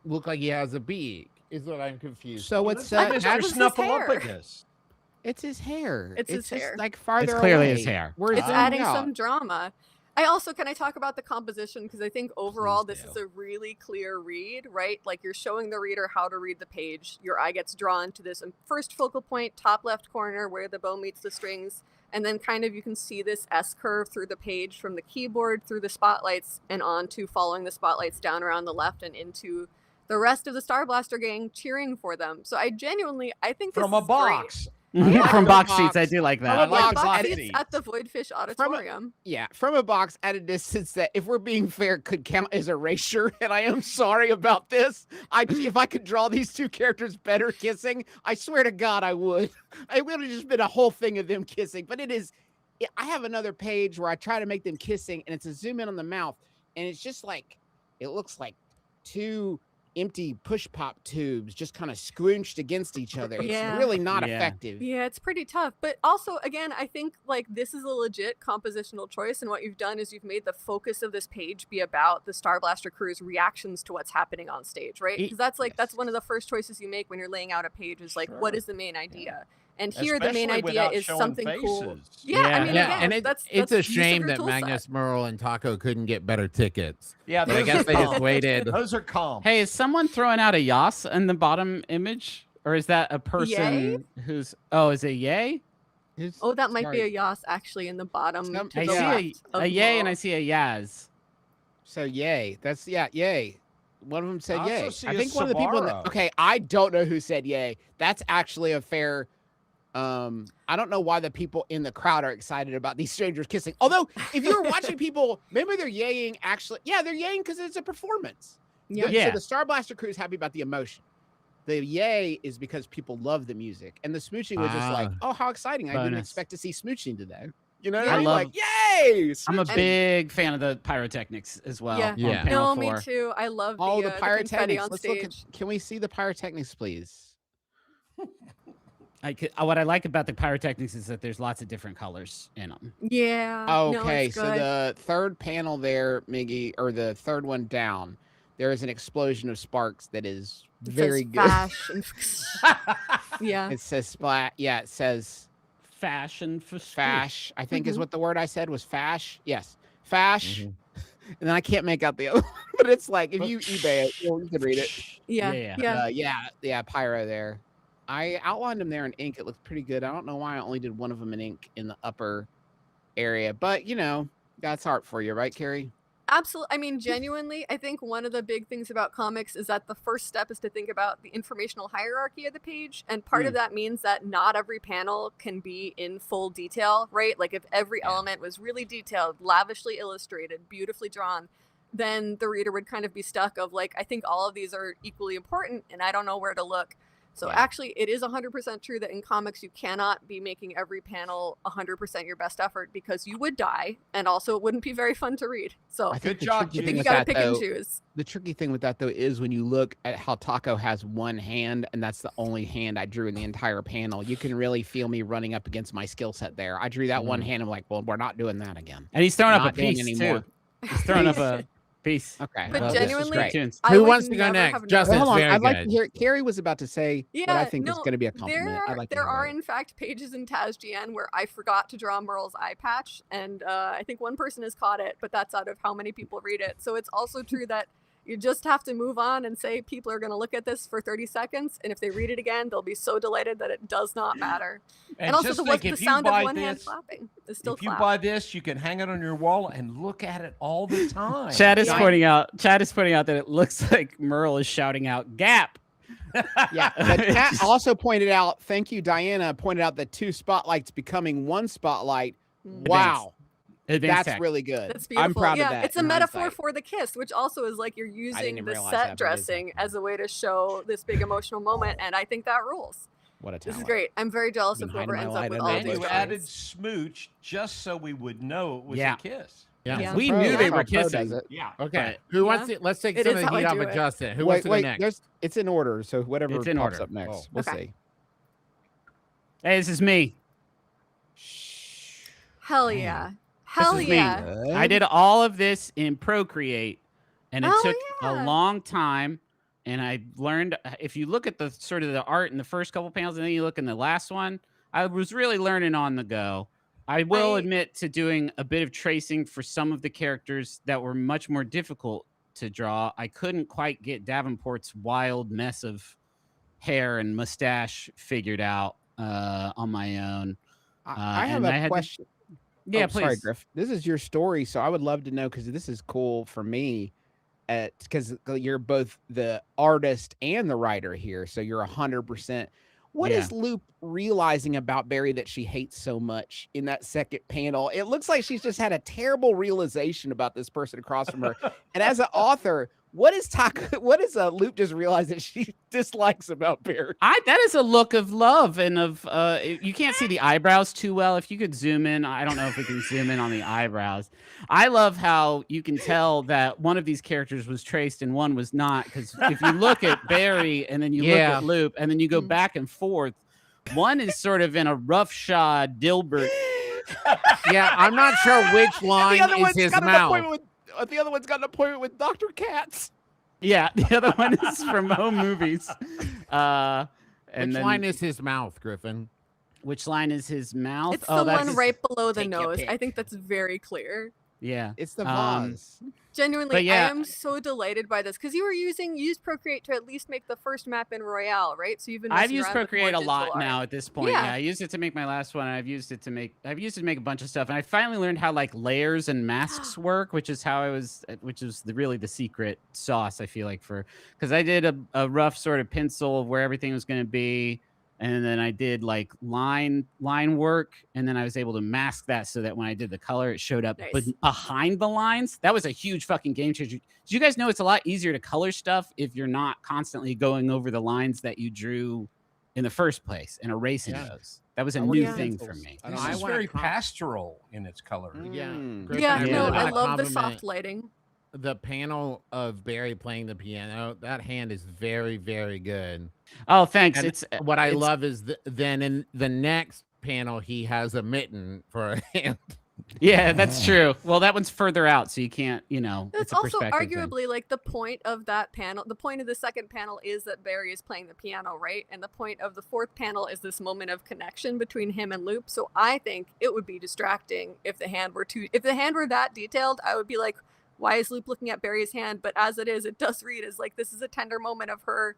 look like he has a beak. Is what I'm confused. So Well, it's that's that Mr. was his hair. Snuffleupagus. it's his hair. It's his just hair. like farther clearly away. his hair. We're It's zoomed adding out. some drama. Can I talk about the composition? Because I think overall Please this do. is a really clear read, right? Like you're showing the reader how to read the page. Your eye gets drawn to this first focal point, top left corner where the bow meets the strings. And then kind of you can see this S curve through the page from the keyboard through the spotlights and on to following the spotlights down around the left and into the rest of the Star Blaster gang cheering for them. So I think this From a is great. box. like From the box box. sheets, I do like From that. a I like the box box It's seats. at the Voidfish Auditorium. Yeah, from a box at a distance that, if we're being fair, could count as erasure. And I am sorry about this. If I could draw these two characters better kissing, I swear to God I would. It would have just been a whole thing of them kissing. But I have another page where I try to make them kissing, and it's a zoom in on the mouth, and it's just like, it looks like two empty push pop tubes just kind of scrunched against each other. It's Yeah. really not Yeah. effective. Yeah, it's pretty tough. But also, again, I think like this is a legit compositional choice. And what you've done is you've made the focus of this page be about the Star Blaster crew's reactions to what's happening on stage, right? Because that's one of the first choices you make when you're laying out a page is like, what Sure. is the main idea? And here the main Especially idea without is showing something cool. faces. Yeah, I mean, Yeah, again, and that's it's a use of shame your that tool set. Magnus, Merle, and Taco couldn't get better tickets. Yeah, But I those guess are they just comp. waited. Those are comp. Hey, is someone throwing out a Yas in the bottom image? Or is that a person who's is it Yay? Oh, that might be Sorry. a Yas actually in the bottom. Some- to I the see left of a Yay and Merle. I see a Yaz. So yay. That's yay. One of them said I also yay. see I a think one of the people Sabourin. okay, I don't know who said yay. That's actually a fair I don't know why the people in the crowd are excited about these strangers kissing. Although if you were watching people, maybe they're yaying actually. Yeah, they're yaying because it's a performance. Yeah. Yeah. So the Star Blaster crew is happy about the emotion. The yay is because people love the music. And the smooching was just like, oh, how exciting. I didn't Bonus. expect to see smooching today. You know what Yeah. I I mean? love- Like, yay! I'm a smooching. big fan of the pyrotechnics as well. Yeah. on Yeah. panel No, me 4. too. I love Oh, the confetti pyrotechnics. on Let's look stage. at, can we see the pyrotechnics, please? What I like about the pyrotechnics is that there's lots of different colors in them. Yeah. no, Okay, it's so good. the third panel there, Miggy, or the third one down, there is an explosion of sparks that is It very says good. Fash and yeah. It says splat. Yeah, it says Fashion for fash. I think is Mhm. what the word I said was fash. Yes, fash. Mhm. And then I can't make out the other one, but it's like if you eBay it, you can read it. Yeah. Yeah. Yeah. Yeah, pyro there. I outlined them there in ink. It looked pretty good. I don't know why I only did one of them in ink in the upper area, but you know, that's art for you, right, Carrie? Absolutely. I mean, genuinely, I think one of the big things about comics is that the first step is to think about the informational hierarchy of the page. And part of that means that not every panel can be in full detail, right? Like if every element was really detailed, lavishly illustrated, beautifully drawn, then the reader would kind of be stuck of like, I think all of these are equally important and I don't know where to look. So actually, it is 100% true that in comics, you cannot be making every panel 100% your best effort because you would die. And also, it wouldn't be very fun to read. So I think Good the job, tricky Judy. thing you with got to that, pick and though, choose. the tricky thing with that though is when you look at how Taco has one hand, and that's the only hand I drew in the entire panel. You can really feel me running up against my skill set there. I drew that one hand. I'm like, well, we're not doing that again. And he's throwing up a Not doing piece anymore. too. He's throwing up a piece. Okay, But well, this is genuinely, great. Tunes. I Who would wants to go never next? have Justin. Well, hold on. very I'd like to good. hear. Carrie was about to say what I think is no, going to be a compliment. I'd like to there hear are that. in fact pages in TazGN where I forgot to draw Merle's eye patch, and I think one person has caught it, but that's out of how many people read it. So it's also true that you just have to move on and say people are going to look at this for 30 seconds, and if they read it again, they'll be so delighted that it does not matter. And also, just the think, if you sound of buy one hand this, clapping is still if you clap. buy this, you can hang it on your wall and look at it all the time. Chad is Yeah. pointing out. Chad is pointing out that it looks like Merle is shouting out "Gap." Yeah, but Kat also pointed out. Thank you, Diana. Pointed out that two spotlights becoming one spotlight. Mm. Wow. Advanced That's tech. really good. That's beautiful. I'm proud yeah, of that. it's a in metaphor hindsight. for the kiss, which also is like you're using even the realize set that, but it is dressing as a way to show this big emotional moment, and I think that rules. What a This talent. is great. I'm very jealous Been of whoever hiding my ends up light with under all a of And these you bushel. added drawings. smooch just so we would know it was Yeah. a kiss. Yeah. Yeah. We Pro, knew that's they how were pro does kissing. it. Yeah. Okay. But, Who wants yeah, to? Let's take it some is of the how heat I off do of it. Justin. Who wants to go Wait, next? it's in order, so whatever It's in pops order. up next, Oh. we'll Okay. see. Hey, this is me. Hell Man. yeah. Hell is me. yeah. I did all of this in Procreate, and it Oh, took yeah. a long time. And I learned, if you look at the sort of the art in the first couple panels, and then you look in the last one, I was really learning on the go. I will admit to doing a bit of tracing for some of the characters that were much more difficult to draw. I couldn't quite get Dabbinport's wild mess of hair and mustache figured out on my own. I have and a question. Yeah, Oh, please. sorry, Griff. This is your story, so I would love to know because this is cool for me. Because you're both the artist and the writer here, so you're 100%. What is Loop realizing about Barry that she hates so much in that second panel? It looks like she's just had a terrible realization about this person across from her. And as an author, what is Loop just realized that she dislikes about Barry? That is a look of love and of you can't see the eyebrows too well. If you could zoom in, I don't know if we can zoom in on the eyebrows. I love how you can tell that one of these characters was traced and one was not, because if you look at Barry and then you look at Loop and then you go back and forth, one is sort of in a roughshod Dilbert. Yeah, I'm not sure which line is his mouth. The other one's got an appointment with Dr. Katz. Yeah, the other one is from Home Movies. And Which line is his mouth, Griffin? Which line is his mouth? It's the one his- right below the Take your nose. I pick. think that's very clear. Yeah. It's the vase. Genuinely, But yeah. I am so delighted by this because you used Procreate to at least make the first map in Royale, right? So you've been I've messing used around with more Procreate a digital lot art. now at this point. Yeah. Yeah, I used it to make my last one. And I've used it to make a bunch of stuff, and I finally learned how like layers and masks work, which is really the secret sauce. I feel like because I did a rough sort of pencil of where everything was going to be. And then I did like line work, and then I was able to mask that so that when I did the color, it showed up Nice. but behind the lines. That was a huge fucking game changer. Did you guys know it's a lot easier to color stuff if you're not constantly going over the lines that you drew in the first place and erasing those? That was a new thing for me. I This know, I is wanna very com- pastoral in its color. Yeah. Mm. Griffin, Yeah, really no, Yeah. I wanna love the compliment soft lighting. the panel of Barry playing the piano. That hand is very, very good. Oh, thanks. And It's what I it's- love is then in the next panel he has a mitten for a hand. Yeah, that's true. Well, that one's further out, so you can't. That's it's a also perspective thing. arguably like the point of that panel. The point of the second panel is that Barry is playing the piano, right? And the point of the fourth panel is this moment of connection between him and Loop. So I think it would be distracting if the hand were that detailed. I would be like, why is Loop looking at Barry's hand? But as it is, it does read as like this is a tender moment of her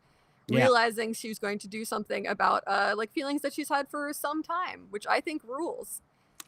realizing she's going to do something about like feelings that she's had for some time, which I think rules.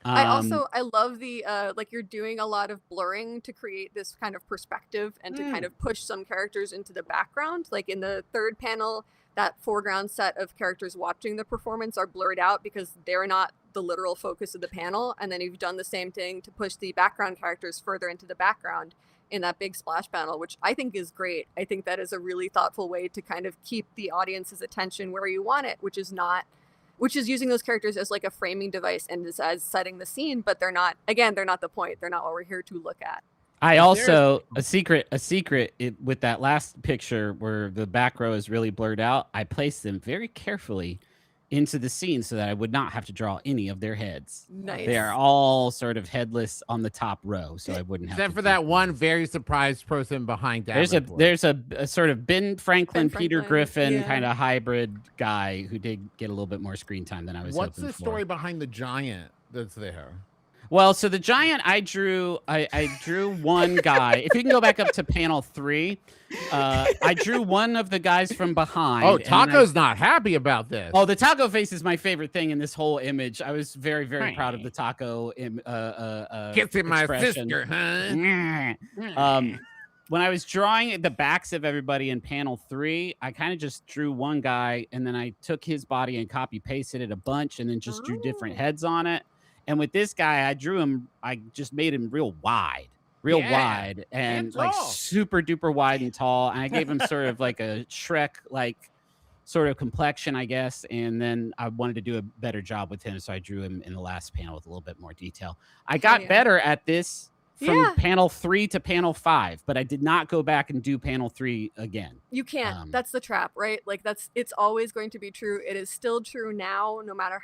I love the like you're doing a lot of blurring to create this kind of perspective and to kind of push some characters into the background. Like in the third panel, that foreground set of characters watching the performance are blurred out because they're not the literal focus of the panel. And then you've done the same thing to push the background characters further into the background in that big splash panel, which I think is great. I think that is a really thoughtful way to kind of keep the audience's attention where you want it, which is using those characters as like a framing device and as setting the scene, but they're not the point. They're not what we're here to look at. I also a secret with that last picture where the back row is really blurred out. I placed them very carefully into the scene so that I would not have to draw any of their heads. Nice. They are all sort of headless on the top row, so I wouldn't have. Except to for do that one very surprised person behind Dabbinport. There's a sort of Ben Franklin, Peter Franklin, Griffin yeah. kind of hybrid guy who did get a little bit more screen time than I was What's hoping the for. story behind the giant that's there? Well, so the giant I drew one guy. If you can go back up to panel 3, I drew one of the guys from behind. Oh, and then Taco's not happy about this. Oh, the taco face is my favorite thing in this whole image. I was very, very proud of the taco. Kissing my expression. sister, huh? When I was drawing the backs of everybody in panel 3, I kind of just drew one guy, and then I took his body and copy pasted it a bunch, and then just drew different heads on it. And with this guy, I just made him real wide and like tall. super duper wide and tall. And I gave him sort of like a Shrek like sort of complexion, I guess. And then I wanted to do a better job with him, so I drew him in the last panel with a little bit more detail. I got better at this from panel 3 to panel 5, but I did not go back and do panel 3 again. You can't. That's the trap, right? Like it's always going to be true. It is still true now, no matter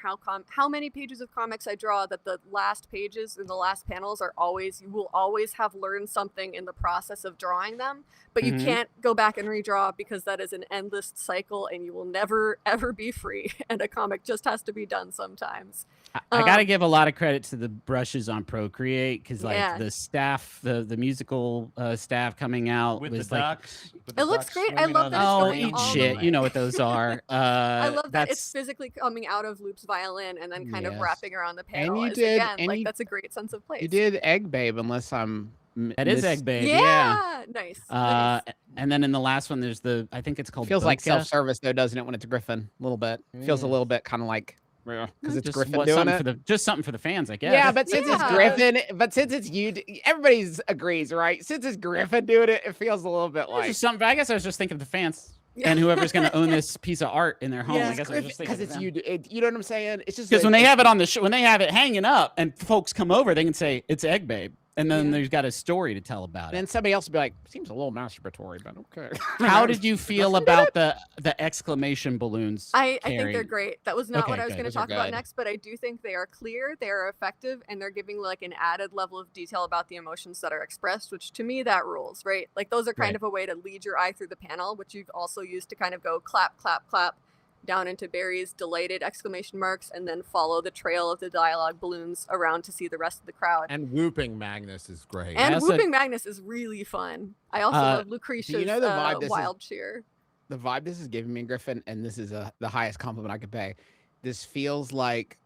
how many pages of comics I draw, that the last pages and the last panels are always, you will always have learned something in the process of drawing them, but you can't go back and redraw because that is an endless cycle and you will never ever be free. And a comic just has to be done sometimes. I got to give a lot of credit to the brushes on Procreate, because like the staff, the musical staff coming out with was the like, ducks. It looks great. I love that. oh, it's going eat all shit. the way. You know what those are. I love that it's physically coming out of Loop's violin and then kind of wrapping around the panel. you As, did- again, and like you- that's a great sense of place. You did Egg Babe, unless I'm. That is Egg Babe. Yeah, nice. nice. And then in the last one, there's I think it's called. Feels like Bokeh. self-service though, doesn't it? When it's Griffin, a little bit. Feels a little bit kind of like because it's Just Griffin what- doing something it. just something for the fans, I guess. Yeah, but since it's Yeah. Griffin, but since it's you, everybody's agrees, right? Since it's Griffin doing it, it feels a little bit It's like just something. I guess I was just thinking of the fans Yeah. and whoever's going to own this piece of art in their home. Yeah. I guess I was just thinking because of it's them. you. You know what I'm saying? It's just Because when they have it on the show, when they have it hanging up, and folks come over, they can say it's Egg Babe, and then Yeah. there's got a story to tell about and it. then somebody else will be like, seems a little masturbatory, but okay. How did you feel about the exclamation balloons? I think they're Carrie? great. That was not what Okay, I was good. going to Those are talk about good. next, but I do think they are clear, they are effective, and they're giving like an added level of detail about the emotions that are expressed, which to me that rules, right? Like those are kind Right. of a way to lead your eye through the panel, which you've also used to kind of go clap, clap, clap down into Barry's delighted exclamation marks, and then follow the trail of the dialogue balloons around to see the rest of the crowd. And Whooping Magnus is great. And also- Whooping Magnus is really fun. I also love Lucretia's know the vibe this is- wild cheer. The vibe this is giving me, Griffin, and this is the highest compliment I could pay. This feels like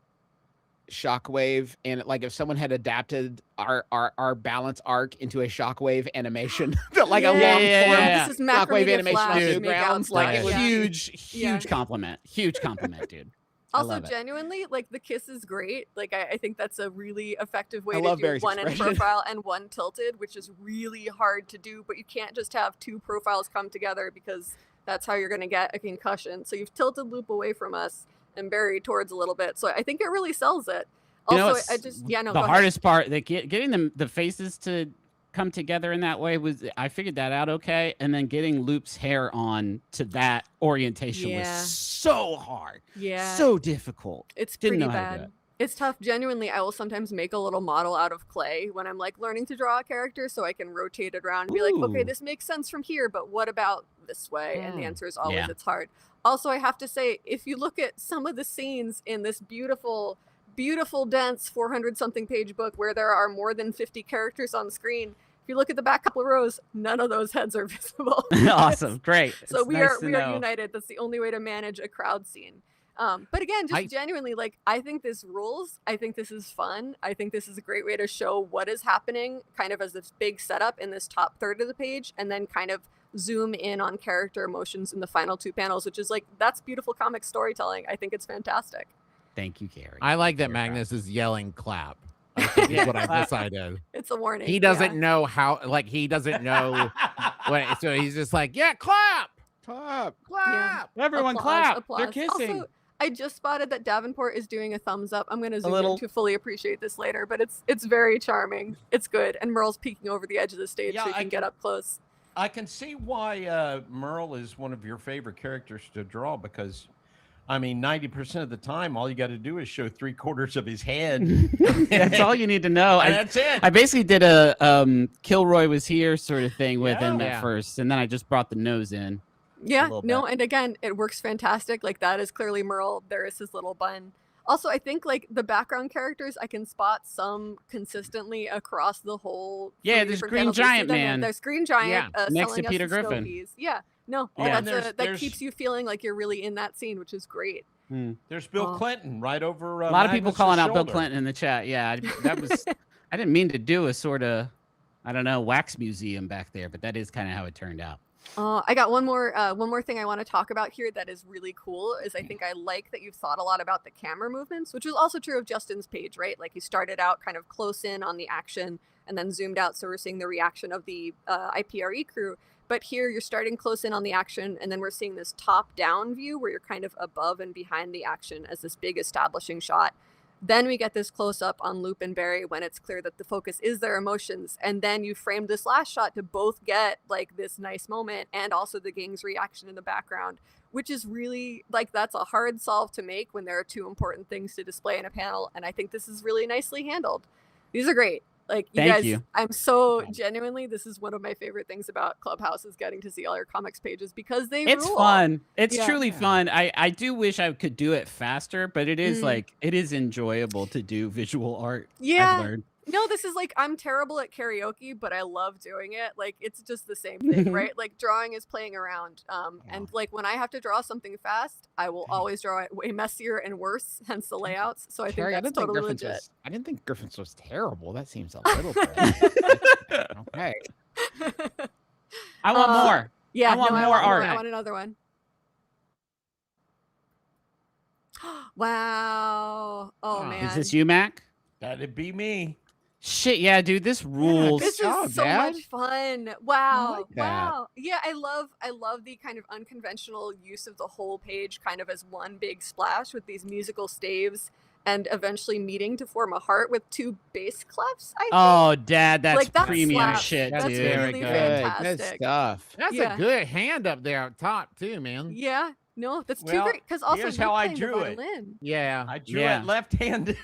Shockwave, and like if someone had adapted our balance arc into a Shockwave animation, like a long form yeah. This is Shockwave Macromedia animation on Flash Newgrounds, makeout like style, it was yeah. huge Yeah. compliment. Huge compliment, dude. I Also, love it. genuinely, like the kiss is great. Like I think that's a really effective way I to love do Barry's one in expression. profile and one tilted, which is really hard to do. But you can't just have two profiles come together because that's how you're going to get a concussion. So you've tilted Loop away from us and Barry towards a little bit. So I think it really sells it. You know, Also, it's I just go the ahead. hardest part, that getting them the faces to come together in that way was, I figured that out okay, and then getting Loop's hair on to that orientation was Yeah. so hard, Yeah, so difficult. it's didn't pretty know how to do bad. it. It's tough. Genuinely, I will sometimes make a little model out of clay when I'm like learning to draw a character, so I can rotate it around and be like, okay, Ooh. this makes sense from here, but what about this way? And the answer is always Yeah. it's hard. Also, I have to say, if you look at some of the scenes in this beautiful, dense 400-something page book where there are more than 50 characters on screen, if you look at the back couple of rows, none of those heads are visible. Awesome, great. So It's we nice are to we know. are united. That's the only way to manage a crowd scene. But again, just genuinely, like I think this rules. I think this is fun. I think this is a great way to show what is happening, kind of as this big setup in this top third of the page, and then kind of zoom in on character emotions in the final two panels, which is like that's beautiful comic storytelling. I think it's fantastic. Thank you, Carrie. I like that Very proud. Magnus is yelling clap. I think is what I decided. It's a warning. He doesn't know how, like, he doesn't know what, so he's just like, yeah, clap, Clap. clap. Everyone Applause, clap. applause. They're kissing. Also, I just spotted that Dabbinport is doing a thumbs up. I'm gonna zoom little- in to fully appreciate this later, but it's very charming. It's good, and Merle's peeking over the edge of the stage Yeah, so you I can get up close. I can see why Merle is one of your favorite characters to draw because, I mean, 90% of the time, all you got to do is show 3/4 of his head. That's all you need to know. And that's it. I basically did a Kilroy was here sort of thing with him Yeah. at first, and then I just brought the nose in. Yeah, little no, bit. and again, it works fantastic. Like that is clearly Merle. There is his little bun. Also, I think like the background characters, I can spot some consistently across the whole. Yeah, three there's different Green panels. You see Giant them, Man. There's Green Giant Next to selling us Peter the Griffin. Stokies. Yeah, no, Yeah. and And that there's- keeps you feeling like you're really in that scene, which is great. There's Bill Oh. Clinton right over. A lot of people Magnus's calling out Bill shoulder. Clinton in the chat. Yeah, that was. I didn't mean to do a sort of, I don't know, wax museum back there, but that is kind of how it turned out. I got one more thing I want to talk about here that is really cool. Is I think I like that you've thought a lot about the camera movements, which was also true of Justin's page, right? Like he started out kind of close in on the action and then zoomed out, so we're seeing the reaction of the IPRE crew. But here you're starting close in on the action, and then we're seeing this top-down view where you're kind of above and behind the action as this big establishing shot. Then we get this close-up on Loop and Barry when it's clear that the focus is their emotions. And then you framed this last shot to both get like this nice moment and also the gang's reaction in the background, which is really like that's a hard solve to make when there are two important things to display in a panel. And I think this is really nicely handled. These are great. Like you Thank guys, you. I'm so genuinely, this is one of my favorite things about Clubhouse is getting to see all your comics pages because It's rule. fun. It's Yeah. truly fun. I do wish I could do it faster, but it is like it is enjoyable to do visual art. Yeah. I've learned. No, this is like I'm terrible at karaoke, but I love doing it. Like it's just the same thing, right? Like drawing is playing around. And like when I have to draw something fast, I will always draw it way messier and worse, hence the layouts. So I Carrie, think that's totally legit. I didn't think Griffin's was terrible. That seems a little bit. Okay. I want more. Yeah, I want more art. I want another one. Wow. Oh man. Is this you, Mac? That'd be me. Shit, yeah, dude, this rules. This job, is so Dad. much fun. Wow. like that. Wow. Yeah, I love the kind of unconventional use of the whole page kind of as one big splash with these musical staves and eventually meeting to form a heart with two bass clefs, I think. Oh, Dad, that's Like, that premium slaps. shit, That's dude. really Very good. good. Good Fantastic. stuff. That's Yeah. a good hand up there up top too, man. Yeah. No, that's too Well, great. Because also here's you're how I playing the drew it. violin. Yeah. I drew Yeah. it left-handed.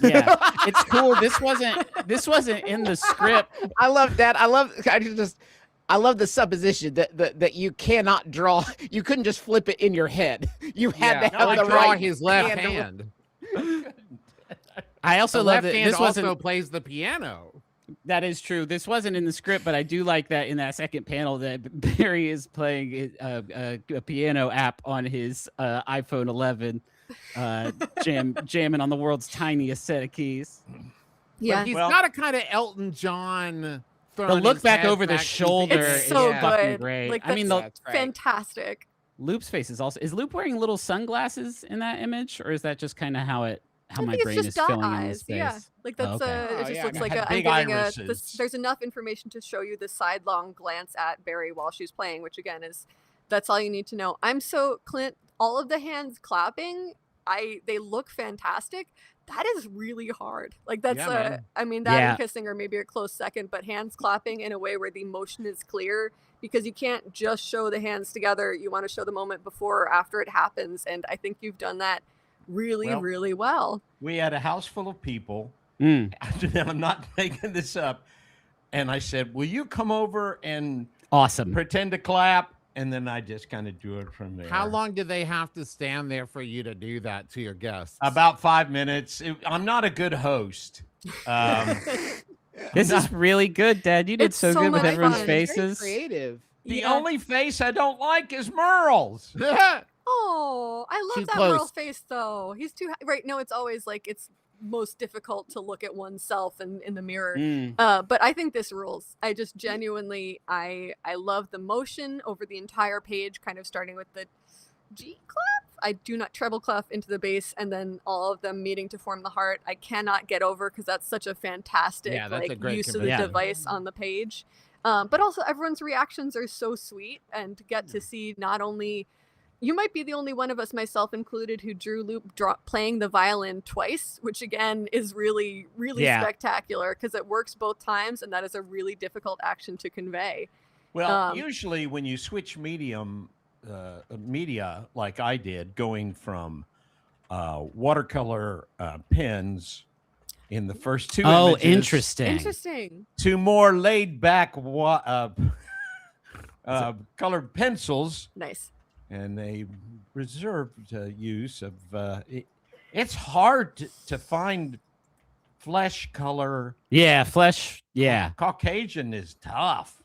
Yeah, it's cool. This wasn't in the script. I love that. I love the supposition that you cannot draw. You couldn't just flip it in your head. You had to No, have I the draw right his left hand. I also The love left that hand this also wasn't. plays the piano. That is true. This wasn't in the script, but I do like that in that second panel that Barry is playing a piano app on his iPhone 11, jamming on the world's tiniest set of keys. Yeah. But he's Well- got a kind of Elton John. The look back over the shoulder It's is so fucking good. great. Like, I mean, that's That's right. fantastic. Loop's face is also. Is Loop wearing little sunglasses in that image, or is that just kind of how I my think brain it's is just dot filling in this eyes. space? Yeah, like that's okay. it just yeah, looks I like had I'm big getting irises. there's enough information to show you the sidelong glance at Barry while she's playing, which again is that's all you need to know. I'm so Clint. All of the hands clapping, they look fantastic. That is really hard. Like that's Yeah, man. I mean that Yeah. and kissing are maybe a close second, but hands clapping in a way where the motion is clear because you can't just show the hands together. You want to show the moment before or after it happens, and I think you've done that really, Well, really well. We had a house full of people. Mm, I'm not making this up. And I said, will you come over and awesome. pretend to clap? And then I just kind of do it from there. How long do they have to stand there for you to do that to your guests? About 5 minutes. I'm not a good host. This is really good, Dad. You did It's so so good with much everyone's fun. Very faces. creative. The Yeah. only face I don't like is Merle's. Oh, I love Too that close. Merle face though. He's too right. No, it's always like it's most difficult to look at oneself in the mirror. Mm. But I think this rules. I just genuinely I love the motion over the entire page, kind of starting with the G clef. I do not treble clef into the bass, and then all of them meeting to form the heart. I cannot get over because that's such a fantastic Yeah, that's a like great use of the convention. device on the page. But also everyone's reactions are so sweet, and to get to see not only you might be the only one of us, myself included, who drew Loop playing the violin twice, which again is really, really Yeah. spectacular because it works both times, and that is a really difficult action to convey. Well, usually when you switch media like I did, going from watercolor pens in the first two Oh, images interesting. Interesting. to more laid back colored pencils, Nice. and a reserved use of it's hard to find flesh color. Yeah, flesh. Yeah. Caucasian is tough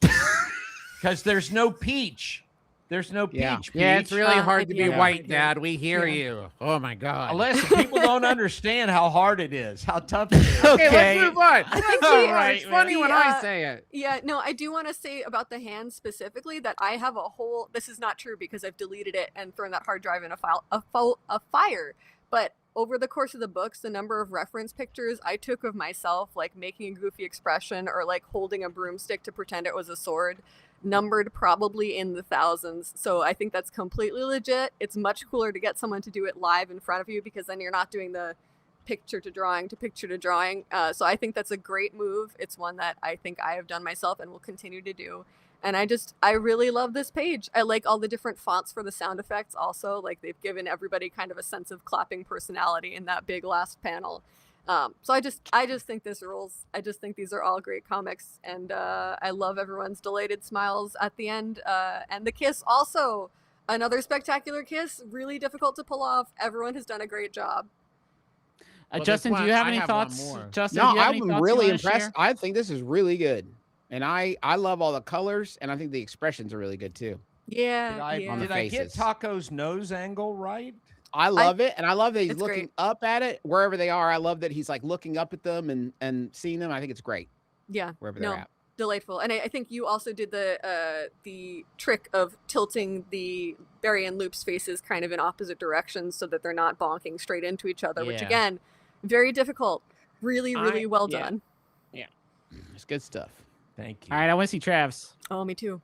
because there's no peach. There's no Yeah. peach. Yeah, it's Peach. really I hard to be get it, I white, do. Dad. We hear Yeah. you. Oh my God. Unless people don't understand how hard it is, how tough it is. Okay, Okay. let's move on. think All the- right, it's funny the, when I say it. Yeah, no, I do want to say about the hand specifically that I have a whole. This is not true because I've deleted it and thrown that hard drive in a fire. But over the course of the books, the number of reference pictures I took of myself, like making a goofy expression or like holding a broomstick to pretend it was a sword, numbered probably in the thousands. So I think that's completely legit. It's much cooler to get someone to do it live in front of you because then you're not doing the picture to drawing to picture to drawing. So I think that's a great move. It's one that I think I have done myself and will continue to do. And I really love this page. I like all the different fonts for the sound effects also. Like they've given everybody kind of a sense of clapping personality in that big last panel. So I just think this rules. I just think these are all great comics. And I love everyone's delighted smiles at the end. And the kiss also, another spectacular kiss, really difficult to pull off. Everyone has done a great job. Well, Justin, this do you one- have I any have one thoughts? more. Justin, No, do you have any I'm thoughts you really wanna impressed. share? I think this is really good. And I love all the colors, and I think the expressions are really good too. Yeah, Did I get faces. Taco's nose angle right? I love it, and I love that he's It's looking great. up at it wherever they are. I love that he's like looking up at them and seeing them. I think it's great Yeah, wherever they're at. delightful. And I think you also did the trick of tilting the Barry and Loop's faces kind of in opposite directions so that they're not bonking straight into each other, which Yeah. again, very difficult. Really, really well yeah. done. It's good stuff. Thank you. All right, I want to see Travs. Oh, me too.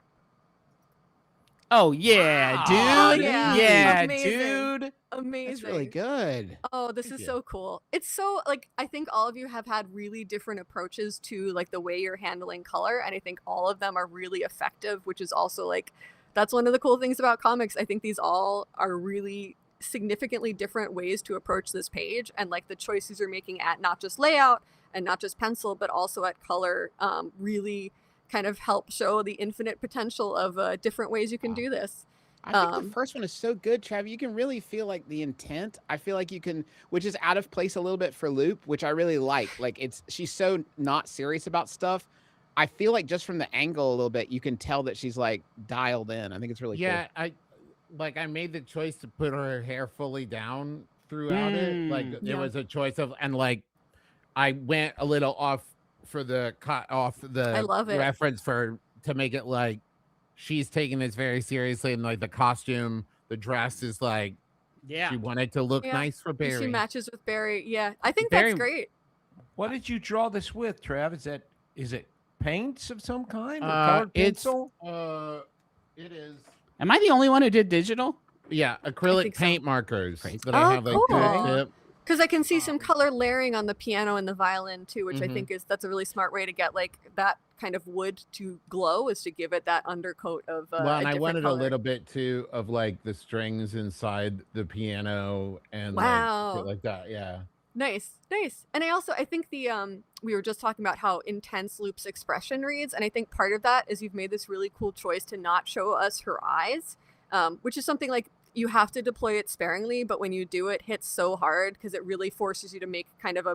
Oh yeah, Wow. dude. Oh, yeah. Yeah, Amazing. dude. Amazing. That's really good. Oh, this Thank is you. so cool. It's so like I think all of you have had really different approaches to like the way you're handling color, and I think all of them are really effective, which is also like that's one of the cool things about comics. I think these all are really significantly different ways to approach this page, and like the choices you're making at not just layout and not just pencil, but also at color, really kind of help show the infinite potential of different ways you can Wow. do this. I think the first one is so good, Trav. You can really feel like the intent. I feel like you can, which is out of place a little bit for Loop, which I really like. Like she's so not serious about stuff. I feel like just from the angle a little bit, you can tell that she's like dialed in. I think it's really Yeah, I made the choice to put her hair fully down throughout it. Like Yeah. it was a choice of, and like I went a little off for the cut off the I love it. reference to make it like she's taking this very seriously, and like the costume, the dress is like she wanted to look Yeah. nice for Barry. She matches with Barry. Yeah, I think Barry- that's great. What did you draw this with, Trav? Is it paints of some kind or Uh, colored it's- pencil? It is. Am I the only one who did digital? Yeah, acrylic think so. paint markers Crazy. that Oh, I have like cool. good tip. Because I can see some color layering on the piano and the violin too, which I Mhm. think that's a really smart way to get like that kind of wood to glow, is to give it that undercoat of Well, and I different wanted color. a little bit too of like the strings inside the piano and Wow. like shit like that. Yeah. Nice. And I think the we were just talking about how intense Loop's expression reads, and I think part of that is you've made this really cool choice to not show us her eyes, which is something like you have to deploy it sparingly, but when you do, it hits so hard because it really forces you to make kind of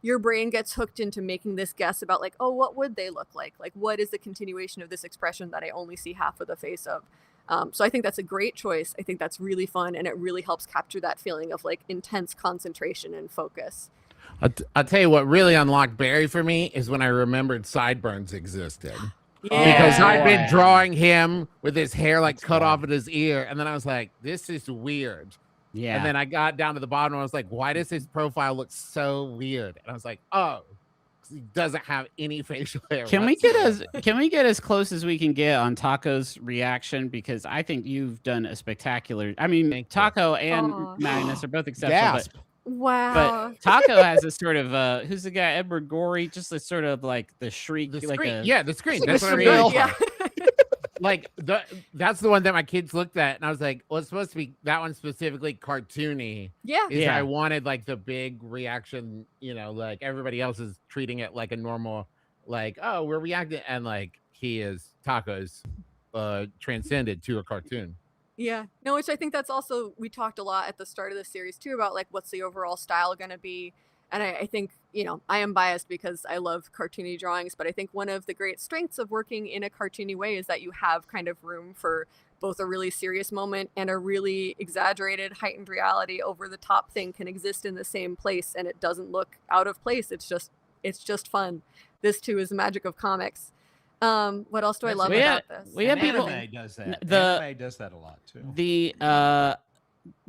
your brain gets hooked into making this guess about like, oh, what would they look like? Like, what is the continuation of this expression that I only see half of the face of? So I think that's a great choice. I think that's really fun, and it really helps capture that feeling of like intense concentration and focus. I'll tell you what really unlocked Barry for me is when I remembered sideburns existed. Yeah. Because I've been Wow. drawing him with his hair like cut off at his ear, and then I was like, this is weird. Yeah. And then I got down to the bottom and I was like, why does his profile look so weird? And I was like, oh, 'cause he doesn't have any facial hair. Can we get whatsoever. as close as we can get on Taco's reaction? Because I think you've done a spectacular. I mean, Thank you. Taco and Aw. Magnus are both exceptional, Gasp. Wow. but Taco has a sort of who's the guy? Edward Gorey, just a sort of like the shriek, The like screen. a Yeah, the screen. like That's a what I'm scream. going Yeah. for. Like that's the one that my kids looked at, and I was like, well, it's supposed to be that one specifically cartoony. Yeah. Is Yeah. I wanted like the big reaction, like everybody else is treating it like a normal, like, oh, we're reacting, and like Taco's transcended to a cartoon. Yeah. No, which I think that's also, we talked a lot at the start of the series too about like what's the overall style going to be. And I think, you know, I am biased because I love cartoony drawings, but I think one of the great strengths of working in a cartoony way is that you have kind of room for both a really serious moment and a really exaggerated, heightened reality. Over the top thing can exist in the same place, and it doesn't look out of place. It's just fun. This too is the magic of comics. What else do I love about this? We have people. Anime does that. The- Anime does that a lot too.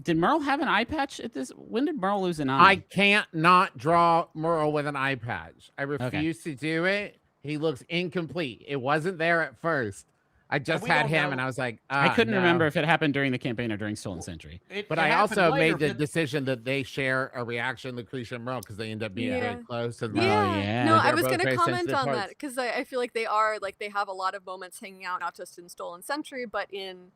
Did Merle have an eye patch at this? When did Merle lose an eye? I can't not draw Merle with an eye patch. I refuse to do it. He looks incomplete. It wasn't there at first. I just had him, and I was like, I couldn't no. remember if it happened during the campaign or during Stolen Century. But I also made the decision that they share a reaction, Lucretia and Merle, because they end up being very close. And yeah. No, I they're was both going to very comment sensitive on parts. that because I feel like they have a lot of moments hanging out, not just in Stolen Century, but in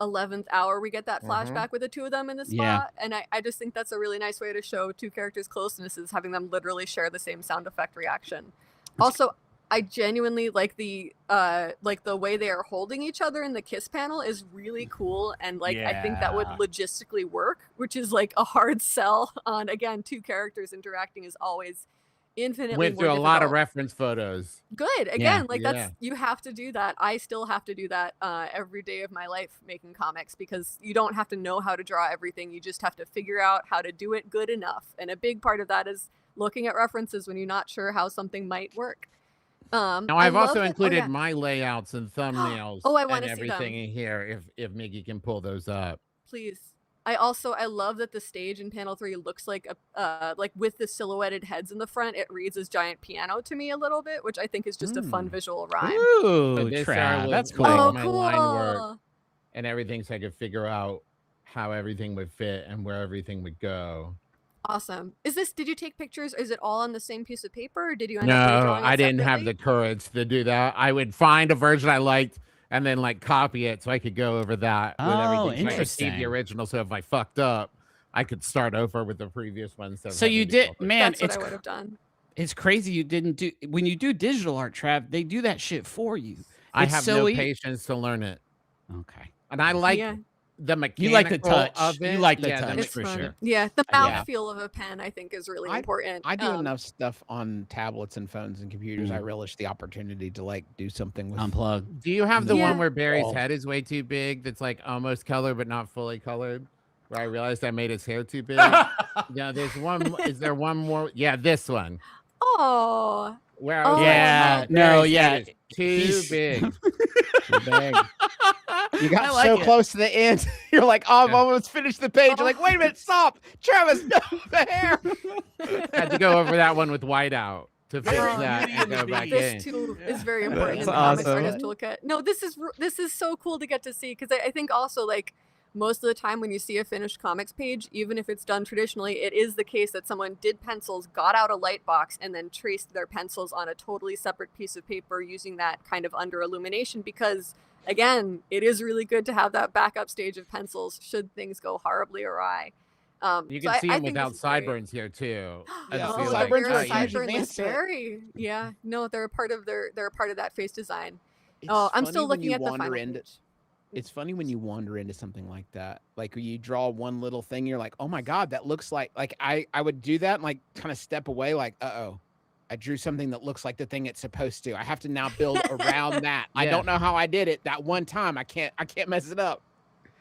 11th hour we get that flashback with the two of them in the spot. And I just think that's a really nice way to show two characters' closeness, is having them literally share the same sound effect reaction. Also, I genuinely like the way they are holding each other in the kiss panel is really cool, and I think that would logistically work, which is like a hard sell on, again, two characters interacting is always infinitely went more through a difficult. lot of reference photos. Good. Again, that's you have to do that. I still have to do that every day of my life making comics, because you don't have to know how to draw everything. You just have to figure out how to do it good enough. And a big part of that is looking at references when you're not sure how something might work. Now I've also included my layouts and thumbnails I want and to see everything them. in here if Miggy can pull those up. Please. I love that the stage in panel 3 looks like a like with the silhouetted heads in the front, it reads as giant piano to me a little bit, which I think is just a fun visual rhyme. Ooh, This Trav, that's cool. like, Oh, my cool. line work and everything, so I could figure out how everything would fit and where everything would go. Awesome. Did you take pictures? Is it all on the same piece of paper, or did you end up No, redrawing it I didn't have separately? the courage to do that. I would find a version I liked and then like copy it so I could go over that with everything. So I could keep interesting. the original, so if I fucked up, I could start over with the previous one. So you did, man. That's what I would have done. It's crazy you didn't do when you do digital art, Trav. They do that shit for you. I It's have so no easy. patience to learn it, Okay. and I like the mechanical like the touch. of it. You like the Yeah, touch. It's for fun. sure. Yeah, the mouthfeel of a pen, I think, is really important. I do enough stuff on tablets and phones and computers. I relish the opportunity to like do something with Unplug. Do you have the Yeah. one where Barry's head is way too big? That's like almost colored but not fully colored. Where I realized I made his hair too big. Yeah, there's one. Is there one more? Yeah, this one. Oh. Where I was Yeah, like, no, Barry's yeah, head is too he's- big. Too big. You got I like so it. close to the end. You're like, oh, I've almost finished the page. You're like, wait a minute, stop, Travis, no, the hair. Had to go over that one with whiteout to fix Oh, that Beauty and and the go back Beast. This in. too is very important in That's the comics awesome. artist toolkit. No, this is so cool to get to see, because I think also, like, most of the time when you see a finished comics page, even if it's done traditionally, it is the case that someone did pencils, got out a light box, and then traced their pencils on a totally separate piece of paper using that kind of under illumination, because again, it is really good to have that backup stage of pencils should things go horribly awry. You So can see I him think without this is great. sideburns here too. I Yeah. just Oh, feel so like, sideburns are oh, huge yeah. sideburn advancement. is very, yeah. No, they're a part of that face design. It's I'm funny still when looking you at the wander final into- page. It's funny when you wander into something like that. Like you draw one little thing, you're like, oh my God, that looks like I would do that and like kind of step away like, uh-oh, I drew something that looks like the thing it's supposed to. I have to now build around that. I Yeah. don't know how I did it that one time. I can't mess it up.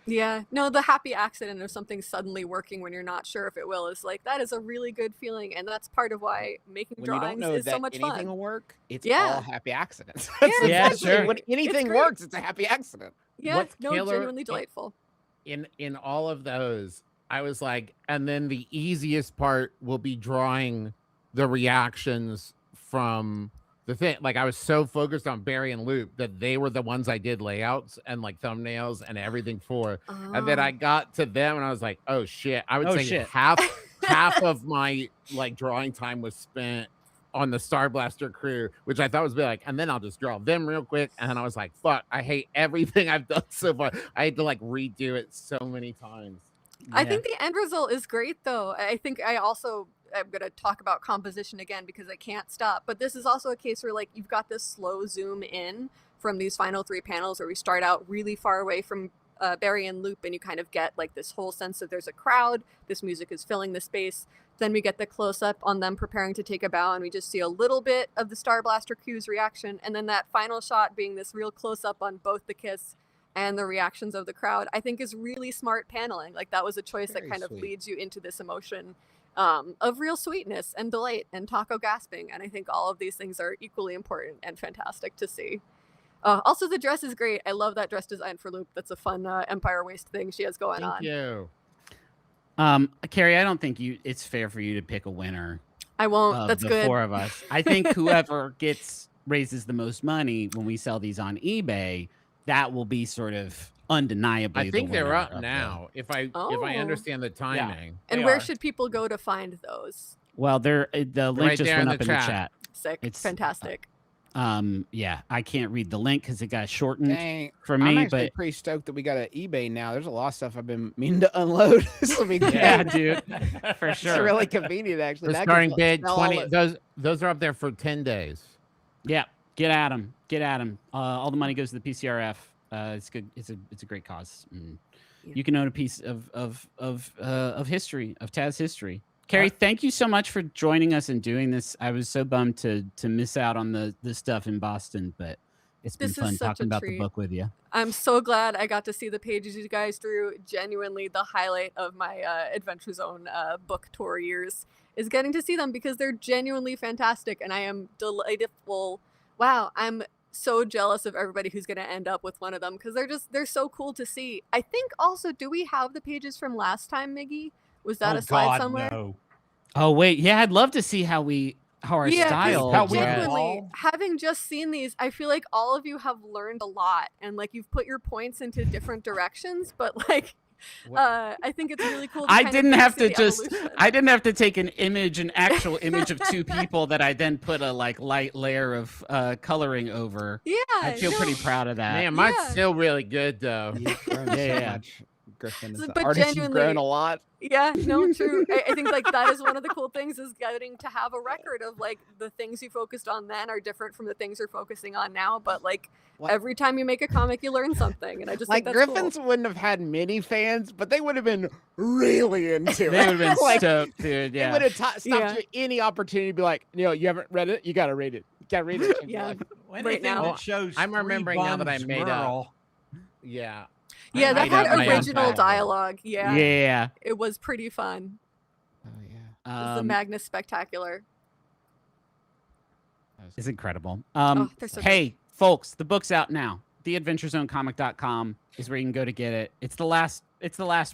Yeah, no, the happy accident of something suddenly working when you're not sure if it will is like, that is a really good feeling, and that's part of why making When you don't drawings know is that so much anything fun. will work, it's Yeah. all happy accidents. Yeah, Yeah, exactly. sure. When anything great. works, it's a happy accident. Yeah, What's no, killer genuinely delightful. in all of those, I was like, and then the easiest part will be drawing the reactions from the thing. Like I was so focused on Barry and Loop that they were the ones I did layouts and like thumbnails and everything for. And then I got to them and I was like, oh shit. I would Oh, say shit. half of my like drawing time was spent on the Star Blaster crew, which I thought was be like, and then I'll just draw them real quick. And then I was like, fuck, I hate everything I've done so far. I had to like redo it so many times. I think the end result is great, though. I think I'm going to talk about composition again because I can't stop. But this is also a case where, like, you've got this slow zoom in from these final 3 panels where we start out really far away from Barry and Loop, and you kind of get, like, this whole sense that there's a crowd, this music is filling the space, Then we get the close-up on them preparing to take a bow, and we just see a little bit of the Star Blaster crew's reaction. And then that final shot being this real close-up on both the kiss and the reactions of the crowd, I think is really smart paneling. Like, that was a choice that kind of leads you into this emotion of real sweetness and delight and taco gasping. And I think all of these things are equally important and fantastic to see. Also, the dress is great. I love that dress design for Loop. That's a fun Empire Waist thing she has going on. Thank you. Carrie, I don't think it's fair for you to pick a winner. I won't. That's the good. 4 of us. I think whoever raises the most money when we sell these on eBay, that will be sort of undeniably. I think the they're winner up of now. If I Oh. understand the timing. And They where are. should people go to find those? Well, the link right just there went in up the in the chat. chat. Sick. It's Fantastic. Yeah, I can't read the link because it got shortened Dang, for I'm me, actually but pretty stoked that we got an eBay now. There's a lot of stuff I've been meaning to unload. This will be yeah, great. dude, for It's sure. really convenient, actually. The That starting can bid sell all 20. it. Those are up there for 10 days. Yeah, get at them. Get at them. All the money goes to the PCRF. It's good. It's a great cause. Yeah. You can own a piece of history, of Taz history. Carrie, thank you so much for joining us and doing this. I was so bummed to miss out on the stuff in Boston, but it's been This is fun such talking a about treat. the book with you. I'm so glad I got to see the pages you guys drew. Genuinely, the highlight of my Adventure Zone book tour years is getting to see them because they're genuinely fantastic, and I am delighted. Wow, I'm so jealous of everybody who's going to end up with one of them because they're so cool to see. I think also, do we have the pages from last time, Miggy? Was that a slide somewhere? No. Oh wait, yeah, I'd love to see how our 'cause style. How we genuinely, evolved. having just seen these, I feel like all of you have learned a lot, and like you've put your points into different directions. But like, I think it's really cool. I didn't have to I didn't have to take an actual image of 2 people that I then put a light layer of coloring over. Yeah, I feel pretty proud of that. Man, mine's Yeah. still really good though. You've grown Yeah. so much, Griffin. As But the artist, you've genuinely- grown a lot. Yeah, no, true. I think like that is one of the cool things is getting to have a record of like the things you focused on then are different from the things you're focusing on now. But like What? every time you make a comic, you learn something, and I just Like think that's Griffins cool. wouldn't have had many fans, but they would have been really into it. They would have been like, stoked, dude. It Yeah. would have stopped Yeah. you any opportunity to be like, you haven't read it, you gotta read it. You gotta read it. Change your Yeah. life. Anything now. that shows I'm remembering now that I made up. Merle, Yeah. Yeah, I that made up had my own original title. dialogue. Yeah, Yeah. it was pretty fun. Oh yeah. It was the Magnus Spectacular. It's incredible. Oh, they're so Hey, folks, the book's out now. TheAdventureZoneComic.com is where you can go to get it. It's the last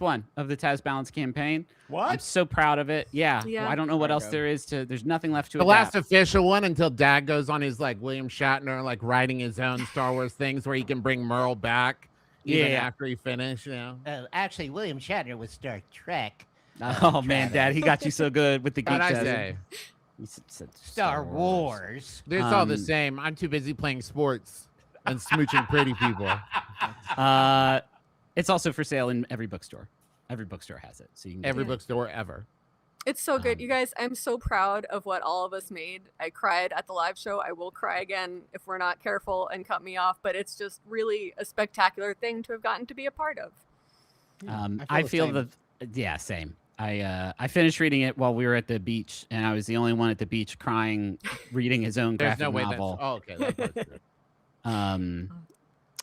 one of the Taz Balance campaign. I'm What? so proud of it. Yeah. Yeah. I don't know what else Okay. there is there's nothing left to The adapt. last official one until Dad goes on his like William Shatner, like writing his own Star Wars things where he can bring Merle back even Yeah. after he finished, you know. Actually, William Shatner was Star Trek. Oh man, Dad, he got you so good with the How'd I geek say? He said Star Wars. It's all the Um, same. I'm too busy playing sports and smooching pretty people. It's also for sale in every bookstore. Every bookstore has it, so you can get Every it. bookstore ever. It's so good. Um, You guys, I'm so proud of what all of us made. I cried at the live show. I will cry again if we're not careful and cut me off, but it's just really a spectacular thing to have gotten to be a part of. I the feel same. yeah, same. I finished reading it while we were at the beach, and I was the only one at the beach crying, reading his own There's graphic no way novel. that's. Oh, okay. That part's good.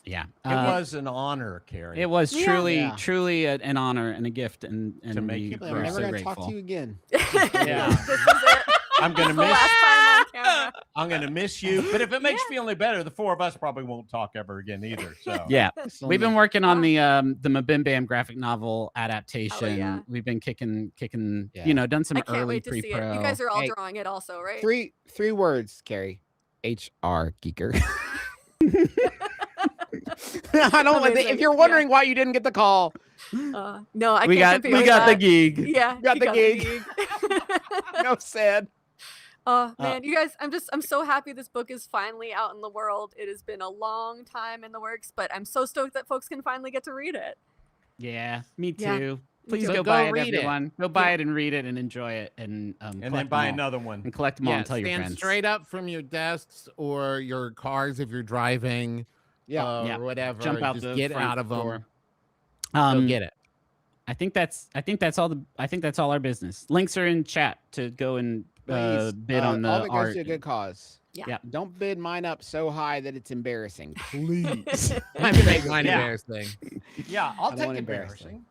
Yeah, It was an honor, Carrie. It was Yeah. truly, Yeah. truly an honor and a gift, and To make we you I'm cry. were never so gonna grateful. talk to you again. Yeah. This is it. I'm gonna The miss. last time on camera. I'm gonna miss you. But if it makes you feel any better, the 4 of us probably won't talk ever again either. So Yeah, we've been working on Wow. the Mabim Bam graphic novel adaptation. yeah. We've been kicking, Yeah. done some I can't early wait to see it. pre-pro. You guys are all Hey. drawing it also, right? Three words, Carrie. HR Geeker. I don't like Amazing. if you're wondering why you didn't get the call, No, I we can't got compete with the that. gig. Yeah, got you the gig. gig. no sad. Oh man, you guys, I'm so happy this book is finally out in the world. It has been a long time in the works, but I'm so stoked that folks can finally get to read it. Yeah, me Yeah. too. Please So go go buy it, read it. everyone. Go buy it and read it and enjoy it, and and then collect buy them all. another one. and collect them all Yeah, and tell your stand friends. straight up from your desks or your cars if you're driving. Yeah. Yeah. Or whatever. Jump out Just the get front out of them. door. Go get it. I think that's all our business. Links are in chat to go and Please, bid on the all that goes art. to a good cause. Yeah. Don't bid mine up so high that it's embarrassing. Please. I can make mine Yeah. embarrassing. Yeah, I'll don't take want embarrassing.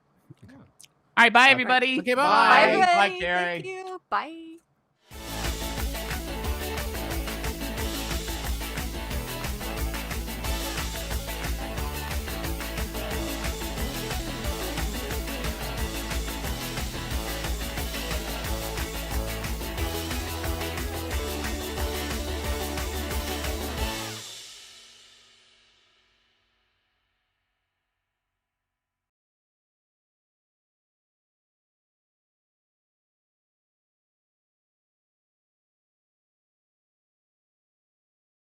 All right, bye everybody. Okay, Bye, bye. everybody. Bye, Carrie. Thank you. Bye.